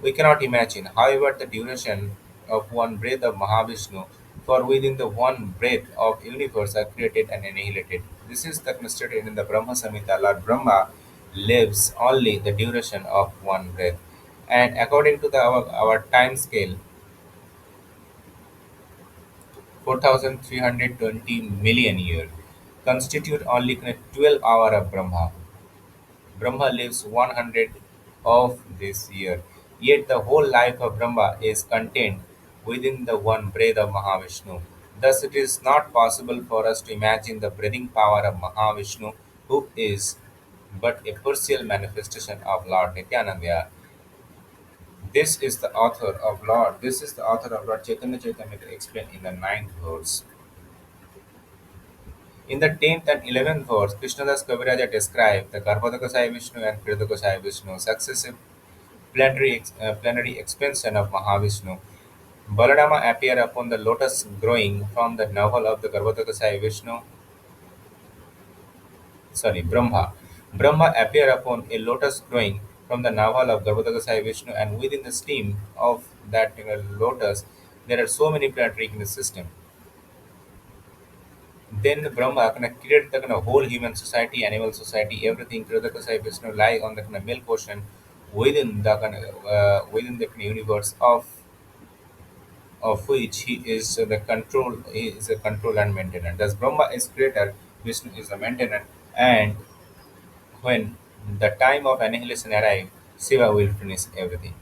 We cannot imagine, however, the duration of one breath of Mahavishnu, for within the one breath of universe are created and annihilated. This is the stated in the Brahma Samhita. Lord Brahma lives only the duration of one breath. And according to our time scale, 4,320 million years constitute only 12 hour of Brahma. Brahma lives 100 of this year. Yet the whole life of Brahma is contained within the one breath of Mahavishnu. Thus, it is not possible for us to imagine the breathing power of Mahavishnu, who is but a partial manifestation of Lord Nityananda. This is the author of Lord Chaitanya Charitamrita explained in the ninth verse. In the 10th and 11th verse, Krishnadas Kaviraja described the Garbhodaka Vishnu and Krirdaka Vishnu, successive plenary expansion of Mahavishnu. Balarama appear upon the lotus growing from the navel of the Garbhodaka Vishnu, Brahma. Brahma appear upon a lotus growing from the navel of Garbhodaka Vishnu, and within the stem of that lotus, there are so many planetary in the system. Then Brahma created the whole human society, animal society, everything. Kritakasai Vishnu lie on the milk ocean within the universe of which he is a control and maintainer. Thus Brahma is creator, Vishnu is the maintainer, and when the time of annihilation arrives, Shiva will finish everything.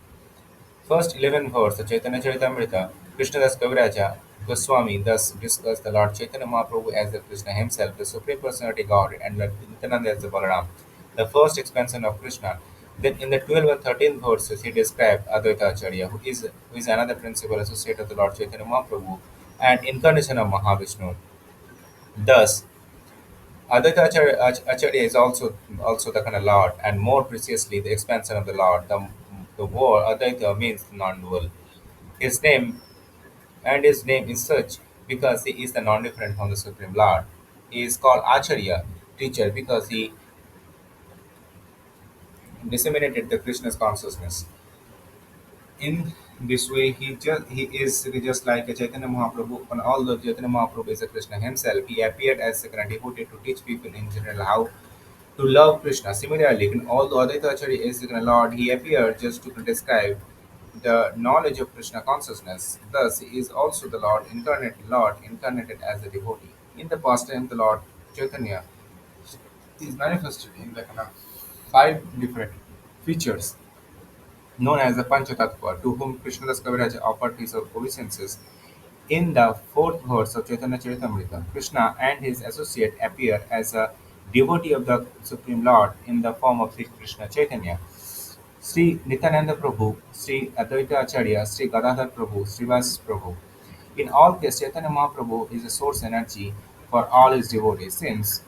First 11 verse, the Chaitanya Charitamrita, Krishnadas Kaviraja Goswami thus discussed the Lord Chaitanya Mahaprabhu as the Krishna himself, the Supreme Personality God, and Lord Nityananda as the Balaram, the first expansion of Krishna. Then in the 12 and 13 verses, he described Advaita Acharya, who is another principal associate of the Lord Chaitanya Mahaprabhu and incarnation of Mahavishnu. Thus, Advaita Acharya is also the kind of Lord, and more precisely, the expansion of the Lord. The word Advaita means non-dual. His name his name is such because he is the non-different from the Supreme Lord. He is called Acharya, teacher, because he disseminated the Krishna's consciousness. In this way, he is just like a Chaitanya Mahaprabhu. And although Chaitanya Mahaprabhu is a Krishna himself, he appeared as a kind of devotee to teach people in general how to love Krishna. Similarly, although Advaita Acharya is the Lord, he appeared just to describe the knowledge of Krishna consciousness. Thus, he is also the Lord incarnated as a devotee. In the past time, the Lord Chaitanya is manifested in the kind of five different features known as the Panchatattva, to whom Krishnadas Kaviraj offered his obeisances. In the fourth verse of Chaitanya Charitamrita, Krishna and his associate appear as a devotee of the Supreme Lord in the form of Sri Krishna Chaitanya. Sri Nityananda Prabhu, Sri Advaita Acharya, Sri Gadadhar Prabhu, Srivas Prabhu. In all cases, Chaitanya Mahaprabhu is a source energy for all his devotees. Since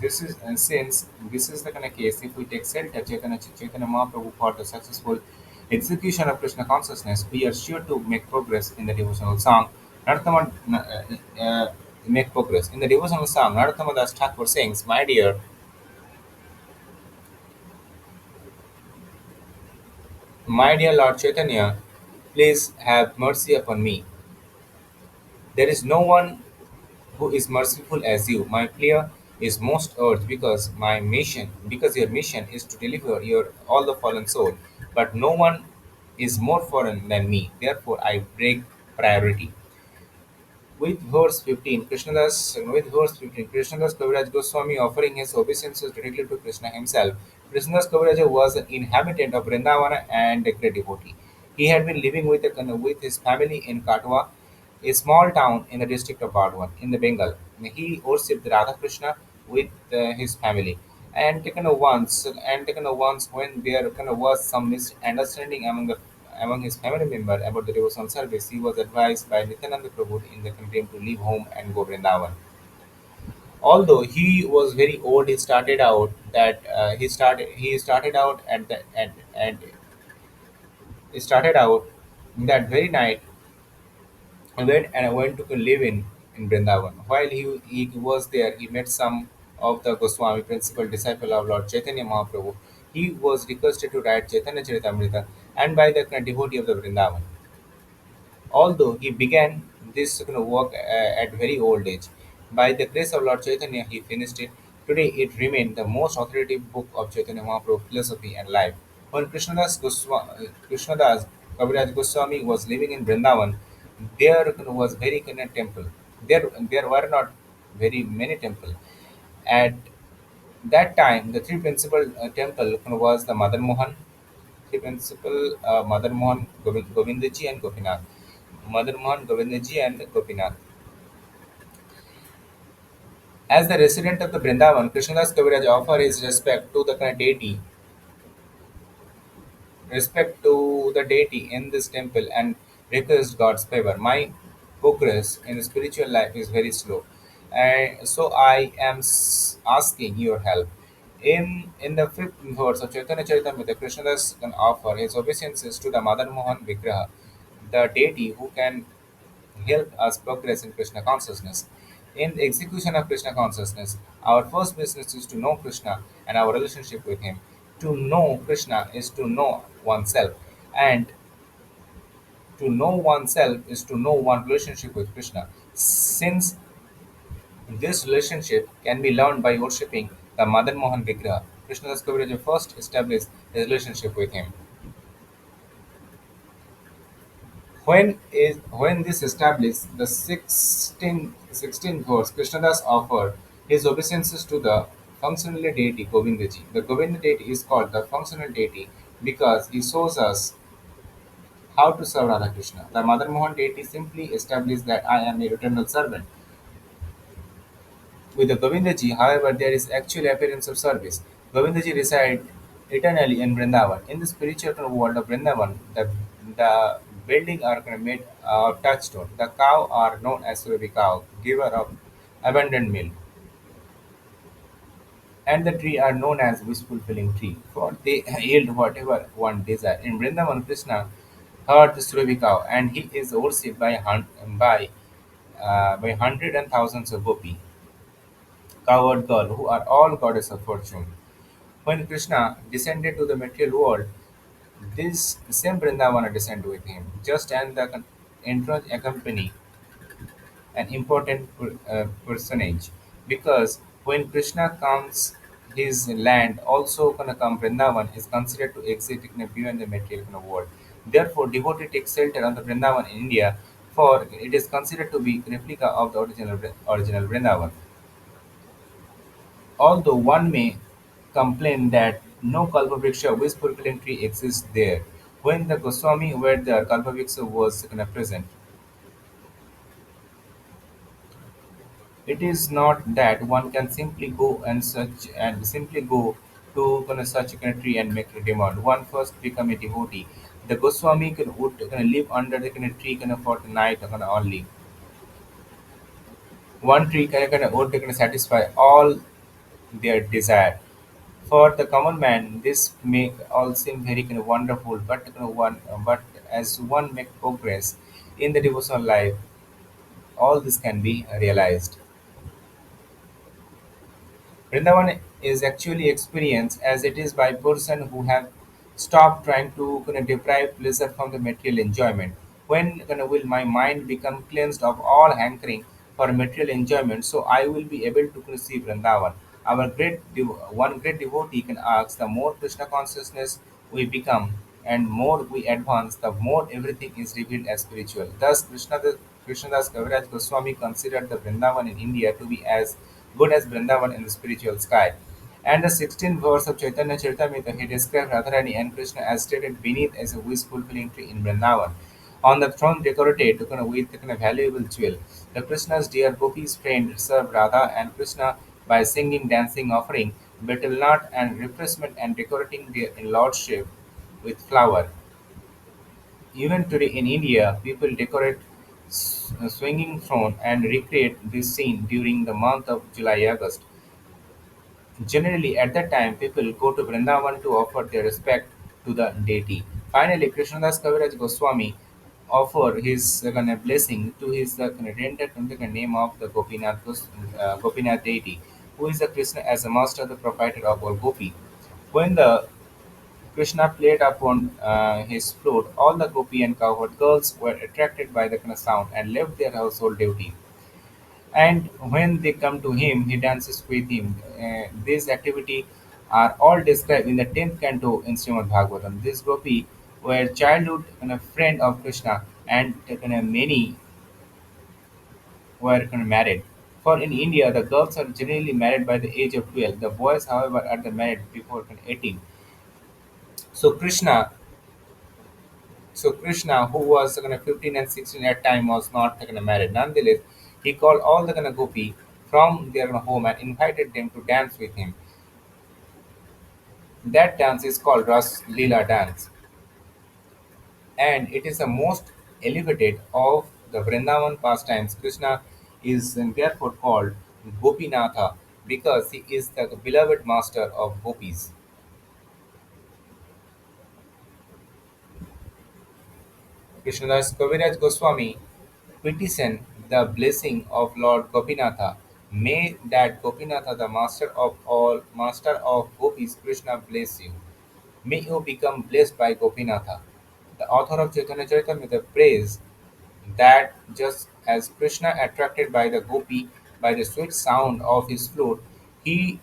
this is the kind of case, if we take center Chaitanya Mahaprabhu for the successful execution of Krishna consciousness, we are sure to make progress in the devotional song. Narottama make progress in the devotional song. Narottama Das Thakur sings, my dear Lord Chaitanya, please have mercy upon me. There is no one who is merciful as you. My plea is most urged because your mission is to deliver your all the fallen soul. But no one is more foreign than me. Therefore, I break priority. With verse 15, Krishnadas Kaviraj Goswami offering his obeisances directly to Krishna himself. Krishnadas Kaviraj was an inhabitant of Vrindavana and a great devotee. He had been living with his family in Katwa, a small town in the district of Bardwan in the Bengal. He worshipped Radha Krishna with his family. And taken once when there was some misunderstanding among his family members about the devotional service, he was advised by Nityananda Prabhu in the contempt to leave home and go Vrindavan. Although he was very old, he started out at the and he started out that very night and went to live in Vrindavan. While he was there, he met some. of the Goswami, principal disciple of Lord Chaitanya Mahaprabhu. He was requested to write Chaitanya Charitamrita and by the devotee of the Vrindavan. Although he began this work at very old age, by the grace of Lord Chaitanya he finished it. Today it remains the most authoritative book of Chaitanya Mahaprabhu philosophy and life. When Krishnadas Kaviraj Goswami was living in Vrindavan, there was very temple. There were not very many temple. At that time, the three principal temple was the Madan Mohan, three principal Madan Mohan, Govindaji, and Gopinath. Madan Mohan, Govindaji, and Gopinath. As the resident of the Vrindavan, Krishnadas Kaviraj offer his respect to the deity in this temple and request God's favor. My progress in the spiritual life is very slow, and so I am asking your help. In the fifth verse of Chaitanya Charitamrita, Krishnadas can offer his obeisances to the Madan Mohan Vigraha, the deity who can help us progress in Krishna consciousness. In the execution of Krishna consciousness, our first business is to know Krishna and our relationship with Him. To know Krishna is to know oneself, and to know oneself is to know one relationship with Krishna. Since this relationship can be learned by worshipping the Madan Mohan Vigraha, Krishnadas Kaviraj first established his relationship with him. When this established, the 16th verse, Krishnadas offered his obeisances to the functional deity Govindaji. The Govinda deity is called the functional deity because he shows us how to serve Radha Krishna. The Madan Mohan deity simply established that I am a eternal servant. With the Govindaji, however, there is actual appearance of service. Govindaji resides eternally in Vrindavan. In the spiritual world of Vrindavan, the buildings are made of touchstone. The cow are known as Surabhi cow, giver of abundant milk, and the tree are known as wish fulfilling tree, for they yield whatever one desire. In Vrindavan, Krishna heard the Surabhi cow, and he is worshipped by hundreds and thousands of gopi, coward girl, who are all goddess of fortune. When Krishna descended to the material world, this same Vrindavana descended with him, just as the entrance accompany an important personage. Because when Krishna comes, his land also gonna come Vrindavan is considered to exist beyond the material world. Therefore, devotee takes shelter on the Vrindavan in India, for it is considered to be replica of the original Vrindavan. Although one may complain that no Kalpavriksha wish fulfilling tree exists there, when the Goswami were there, Kalpavriksha was present. It is not that one can simply go to such a tree and make a demand. One first become a devotee. The Goswami would live under the tree for the night only. One tree would satisfy all their desire. For the common man, this make all seem very wonderful, but as one make progress in the devotional life, all this can be realized. Vrindavan is actually experienced as it is by person who have stopped trying to deprive pleasure from the material enjoyment. When will my mind become cleansed of all hankering for material enjoyment, so I will be able to see Vrindavan. One great devotee can ask, the more Krishna consciousness we become and more we advance, the more everything is revealed as spiritual. Thus, Krishnadas Kaviraj Goswami considered the Vrindavan in India to be as good as Vrindavan in the spiritual sky. And the 16th verse of Chaitanya Charitamrita, he described Radharani and Krishna as stated beneath as a wish fulfilling tree in Vrindavan. On the throne decorated with valuable jewel, the Krishna's dear gopis friend served Radha and Krishna by singing, dancing, offering betel nut and refreshment and decorating their lordship with flower. Even today in India, people decorate a swinging throne and recreate this scene during the month of July-August. Generally, at that time, people go to Vrindavan to offer their respect to the deity. Finally, Krishnadas Kaviraj Goswami offered his blessing to his rendered under the name of the Gopinath deity. who is the Krishna as the master, the proprietor of all gopi. When the Krishna played upon his flute, all the gopi and cowherd girls were attracted by the kind of sound and left their household duty. And when they come to him, he dances with him. These activities are all described in the 10th canto in Srimad Bhagavatam. These gopi were childhood friend of Krishna, and many were married. For in India, the girls are generally married by the age of 12. The boys, however, are married before 18. So Krishna, so Krishna, who was 15 and 16 at time, was not married. Nonetheless, he called all the gopi from their home and invited them to dance with him. That dance is called Ras Leela dance, and it is the most elevated of the Vrindavan pastimes. Krishna is therefore called Gopinatha because he is the beloved master of gopis. Krishnadas Kaviraj Goswami petitioned the blessing of Lord Gopinatha. May that Gopinatha, the master of gopis, Krishna bless you. May you become blessed by Gopinatha. The author of Chaitanya Charitamrita prays that just as Krishna attracted by the gopi by the sweet sound of his flute, he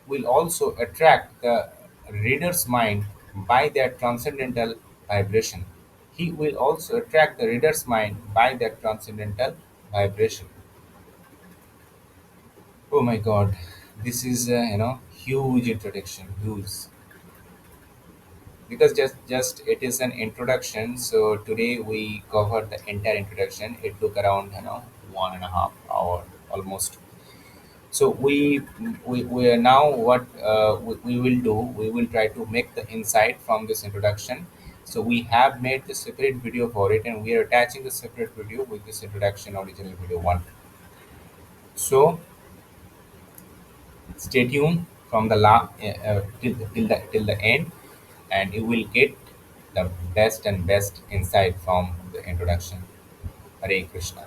will also attract the reader's mind by their transcendental vibration. He will also attract the reader's mind by that transcendental vibration. Oh my God, this is huge introduction, huge, because just it is an introduction. So today we covered the entire introduction. It took around 1.5 hour almost. So we are now what we will do, we will try to make the insight from this introduction. So we have made the separate video for it, and we are attaching the separate video with this introduction original video one. So stay tuned from the till the end, and you will get the best and best insight from the introduction. Hare Krishna.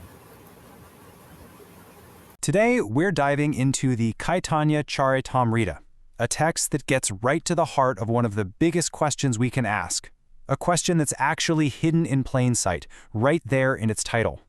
Today, we're diving into the Caitanya Charitamrita, a text that gets right to the heart of one of the biggest questions we can ask, a question that's actually hidden in plain sight, right there in its title.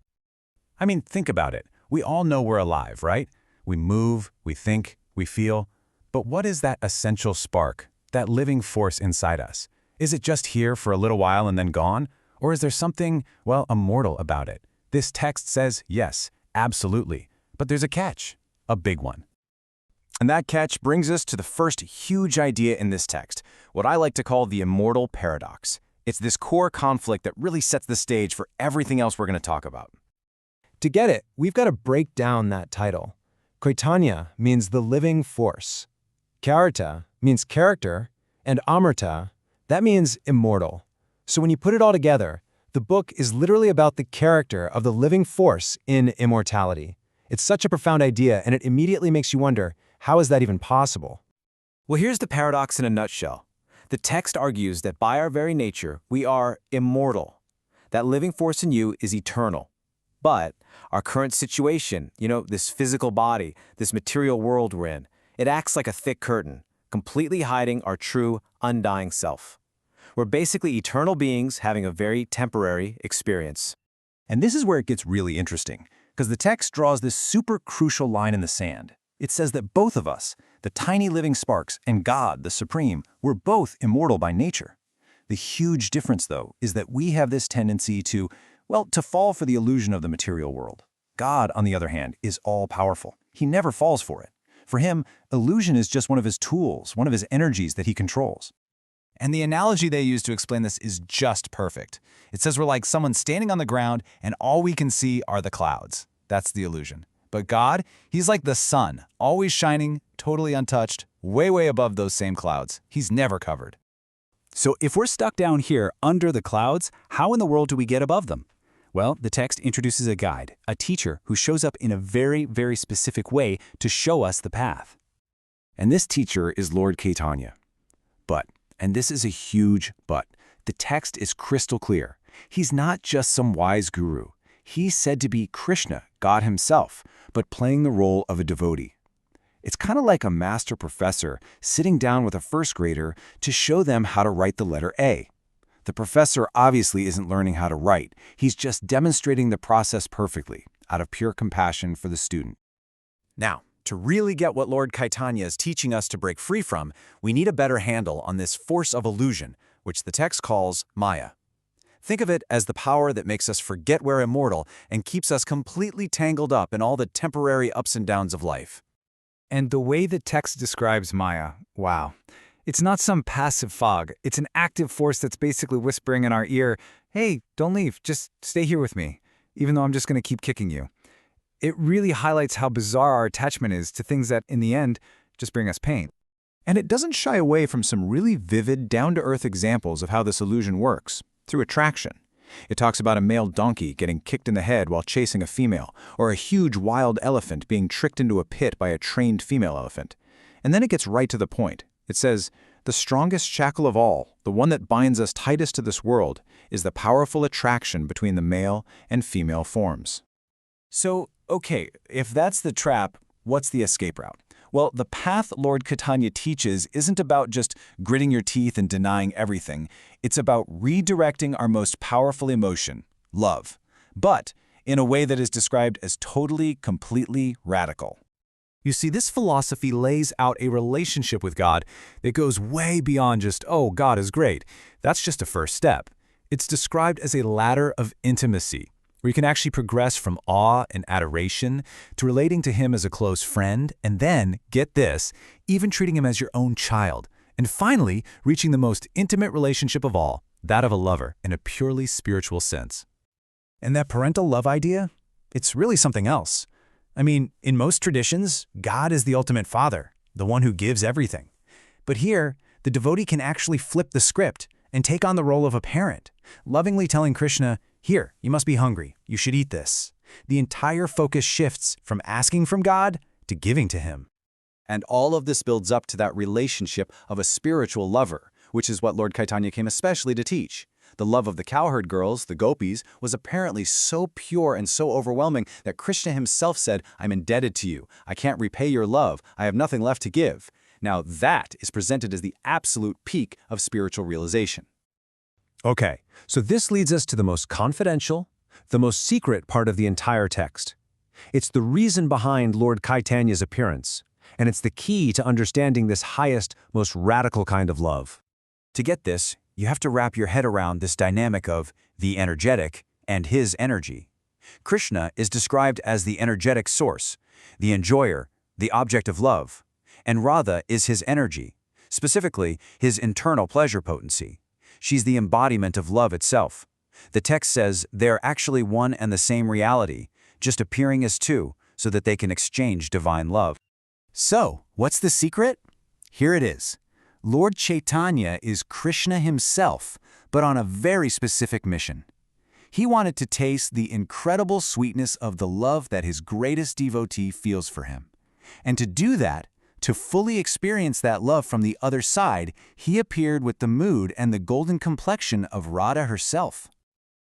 I mean, think about it. We all know we're alive, right? We move, we think, we feel. But what is that essential spark, that living force inside us? Is it just here for a little while and then gone? Or is there something, well, immortal about it? This text says yes, absolutely. But there's a catch, a big one. And that catch brings us to the first huge idea in this text, what I like to call the immortal paradox. It's this core conflict that really sets the stage for everything else we're going to talk about. To get it, we've got to break down that title. Caitanya means the living force. Charita means character, and Amrita, that means immortal. So when you put it all together, the book is literally about the character of the living force in immortality. It's such a profound idea, and it immediately makes you wonder, how is that even possible? Well, here's the paradox in a nutshell. The text argues that by our very nature, we are immortal. That living force in you is eternal. But our current situation, this physical body, this material world we're in, it acts like a thick curtain, completely hiding our true, undying self. We're basically eternal beings having a very temporary experience. And this is where it gets really interesting, because the text draws this super crucial line in the sand. It says that both of us, the tiny living sparks, and God, the Supreme, we're both immortal by nature. The huge difference, though, is that we have this tendency to fall for the illusion of the material world. God, on the other hand, is all-powerful. He never falls for it. For him, illusion is just one of his tools, one of his energies that he controls. And the analogy they use to explain this is just perfect. It says we're like someone standing on the ground and all we can see are the clouds. That's the illusion. But God, he's like the sun, always shining, totally untouched, way, way above those same clouds. He's never covered. So if we're stuck down here under the clouds, how in the world do we get above them? Well, the text introduces a guide, a teacher who shows up in a very, very specific way to show us the path. And this teacher is Lord Caitanya. But, and this is a huge but, the text is crystal clear. He's not just some wise guru. He's said to be Krishna, God himself, but playing the role of a devotee. It's kind of like a master professor sitting down with a first grader to show them how to write the letter A. The professor obviously isn't learning how to write. He's just demonstrating the process perfectly, out of pure compassion for the student. Now, to really get what Lord Caitanya is teaching us to break free from, we need a better handle on this force of illusion, which the text calls Maya. Think of it as the power that makes us forget we're immortal and keeps us completely tangled up in all the temporary ups and downs of life. And the way the text describes Maya, wow. It's not some passive fog. It's an active force that's basically whispering in our ear, hey, don't leave, just stay here with me, even though I'm just going to keep kicking you. It really highlights how bizarre our attachment is to things that, in the end, just bring us pain. And it doesn't shy away from some really vivid, down-to-earth examples of how this illusion works, through attraction. It talks about a male donkey getting kicked in the head while chasing a female, or a huge wild elephant being tricked into a pit by a trained female elephant. And then it gets right to the point. It says, the strongest shackle of all, the one that binds us tightest to this world, is the powerful attraction between the male and female forms. So, okay, if that's the trap, what's the escape route? Well, the path Lord Caitanya teaches isn't about just gritting your teeth and denying everything. It's about redirecting our most powerful emotion, love, but in a way that is described as totally, completely radical. You see, this philosophy lays out a relationship with God that goes way beyond just, oh, God is great. That's just a first step. It's described as a ladder of intimacy, where you can actually progress from awe and adoration to relating to him as a close friend, and then, get this, even treating him as your own child, and finally, reaching the most intimate relationship of all, that of a lover in a purely spiritual sense. And that parental love idea? It's really something else. I mean, in most traditions, God is the ultimate father, the one who gives everything. But here, the devotee can actually flip the script and take on the role of a parent, lovingly telling Krishna, here, you must be hungry, you should eat this. The entire focus shifts from asking from God to giving to him. And all of this builds up to that relationship of a spiritual lover, which is what Lord Caitanya came especially to teach. The love of the cowherd girls, the gopis, was apparently so pure and so overwhelming that Krishna himself said, I'm indebted to you. I can't repay your love. I have nothing left to give. Now that is presented as the absolute peak of spiritual realization. Okay, so this leads us to the most confidential, the most secret part of the entire text. It's the reason behind Lord Caitanya's appearance, and it's the key to understanding this highest, most radical kind of love. To get this, you have to wrap your head around this dynamic of the energetic and his energy. Krishna is described as the energetic source, the enjoyer, the object of love, and Radha is his energy, specifically his internal pleasure potency. She's the embodiment of love itself. The text says they're actually one and the same reality, just appearing as two so that they can exchange divine love. So, what's the secret? Here it is. Lord Chaitanya is Krishna himself, but on a very specific mission. He wanted to taste the incredible sweetness of the love that his greatest devotee feels for him. And to do that, to fully experience that love from the other side, he appeared with the mood and the golden complexion of Radha herself.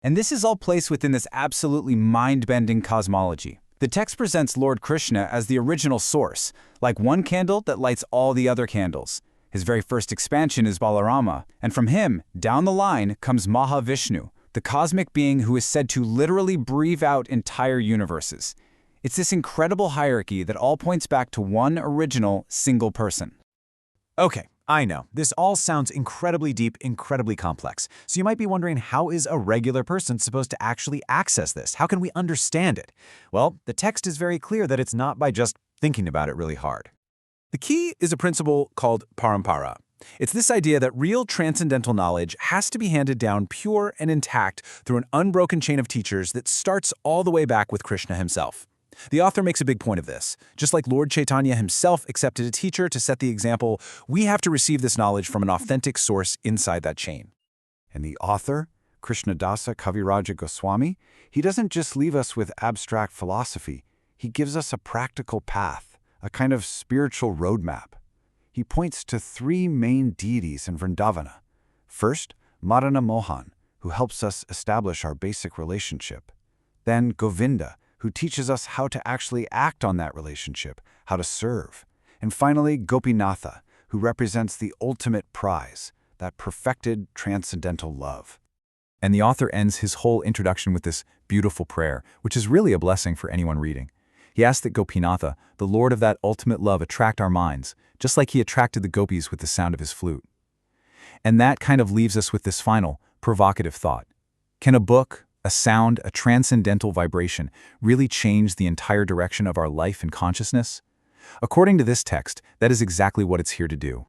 And this is all placed within this absolutely mind-bending cosmology. The text presents Lord Krishna as the original source, like one candle that lights all the other candles. His very first expansion is Balarama, and from him, down the line, comes Mahavishnu, the cosmic being who is said to literally breathe out entire universes. It's this incredible hierarchy that all points back to one original, single person. Okay, I know, this all sounds incredibly deep, incredibly complex. So you might be wondering, how is a regular person supposed to actually access this? How can we understand it? Well, the text is very clear that it's not by just thinking about it really hard. The key is a principle called parampara. It's this idea that real transcendental knowledge has to be handed down pure and intact through an unbroken chain of teachers that starts all the way back with Krishna himself. The author makes a big point of this. Just like Lord Chaitanya himself accepted a teacher to set the example, we have to receive this knowledge from an authentic source inside that chain. And the author, Krishnadasa Kaviraja Goswami, he doesn't just leave us with abstract philosophy. He gives us a practical path, a kind of spiritual roadmap. He points to three main deities in Vrindavana. First, Madana Mohan, who helps us establish our basic relationship. Then Govinda, who teaches us how to actually act on that relationship, how to serve. And finally, Gopinatha, who represents the ultimate prize, that perfected transcendental love. And the author ends his whole introduction with this beautiful prayer, which is really a blessing for anyone reading. He asks that Gopinatha, the Lord of that ultimate love, attract our minds, just like he attracted the gopis with the sound of his flute. And that kind of leaves us with this final, provocative thought. Can a book, a sound, a transcendental vibration really change the entire direction of our life and consciousness? According to this text, that is exactly what it's here to do.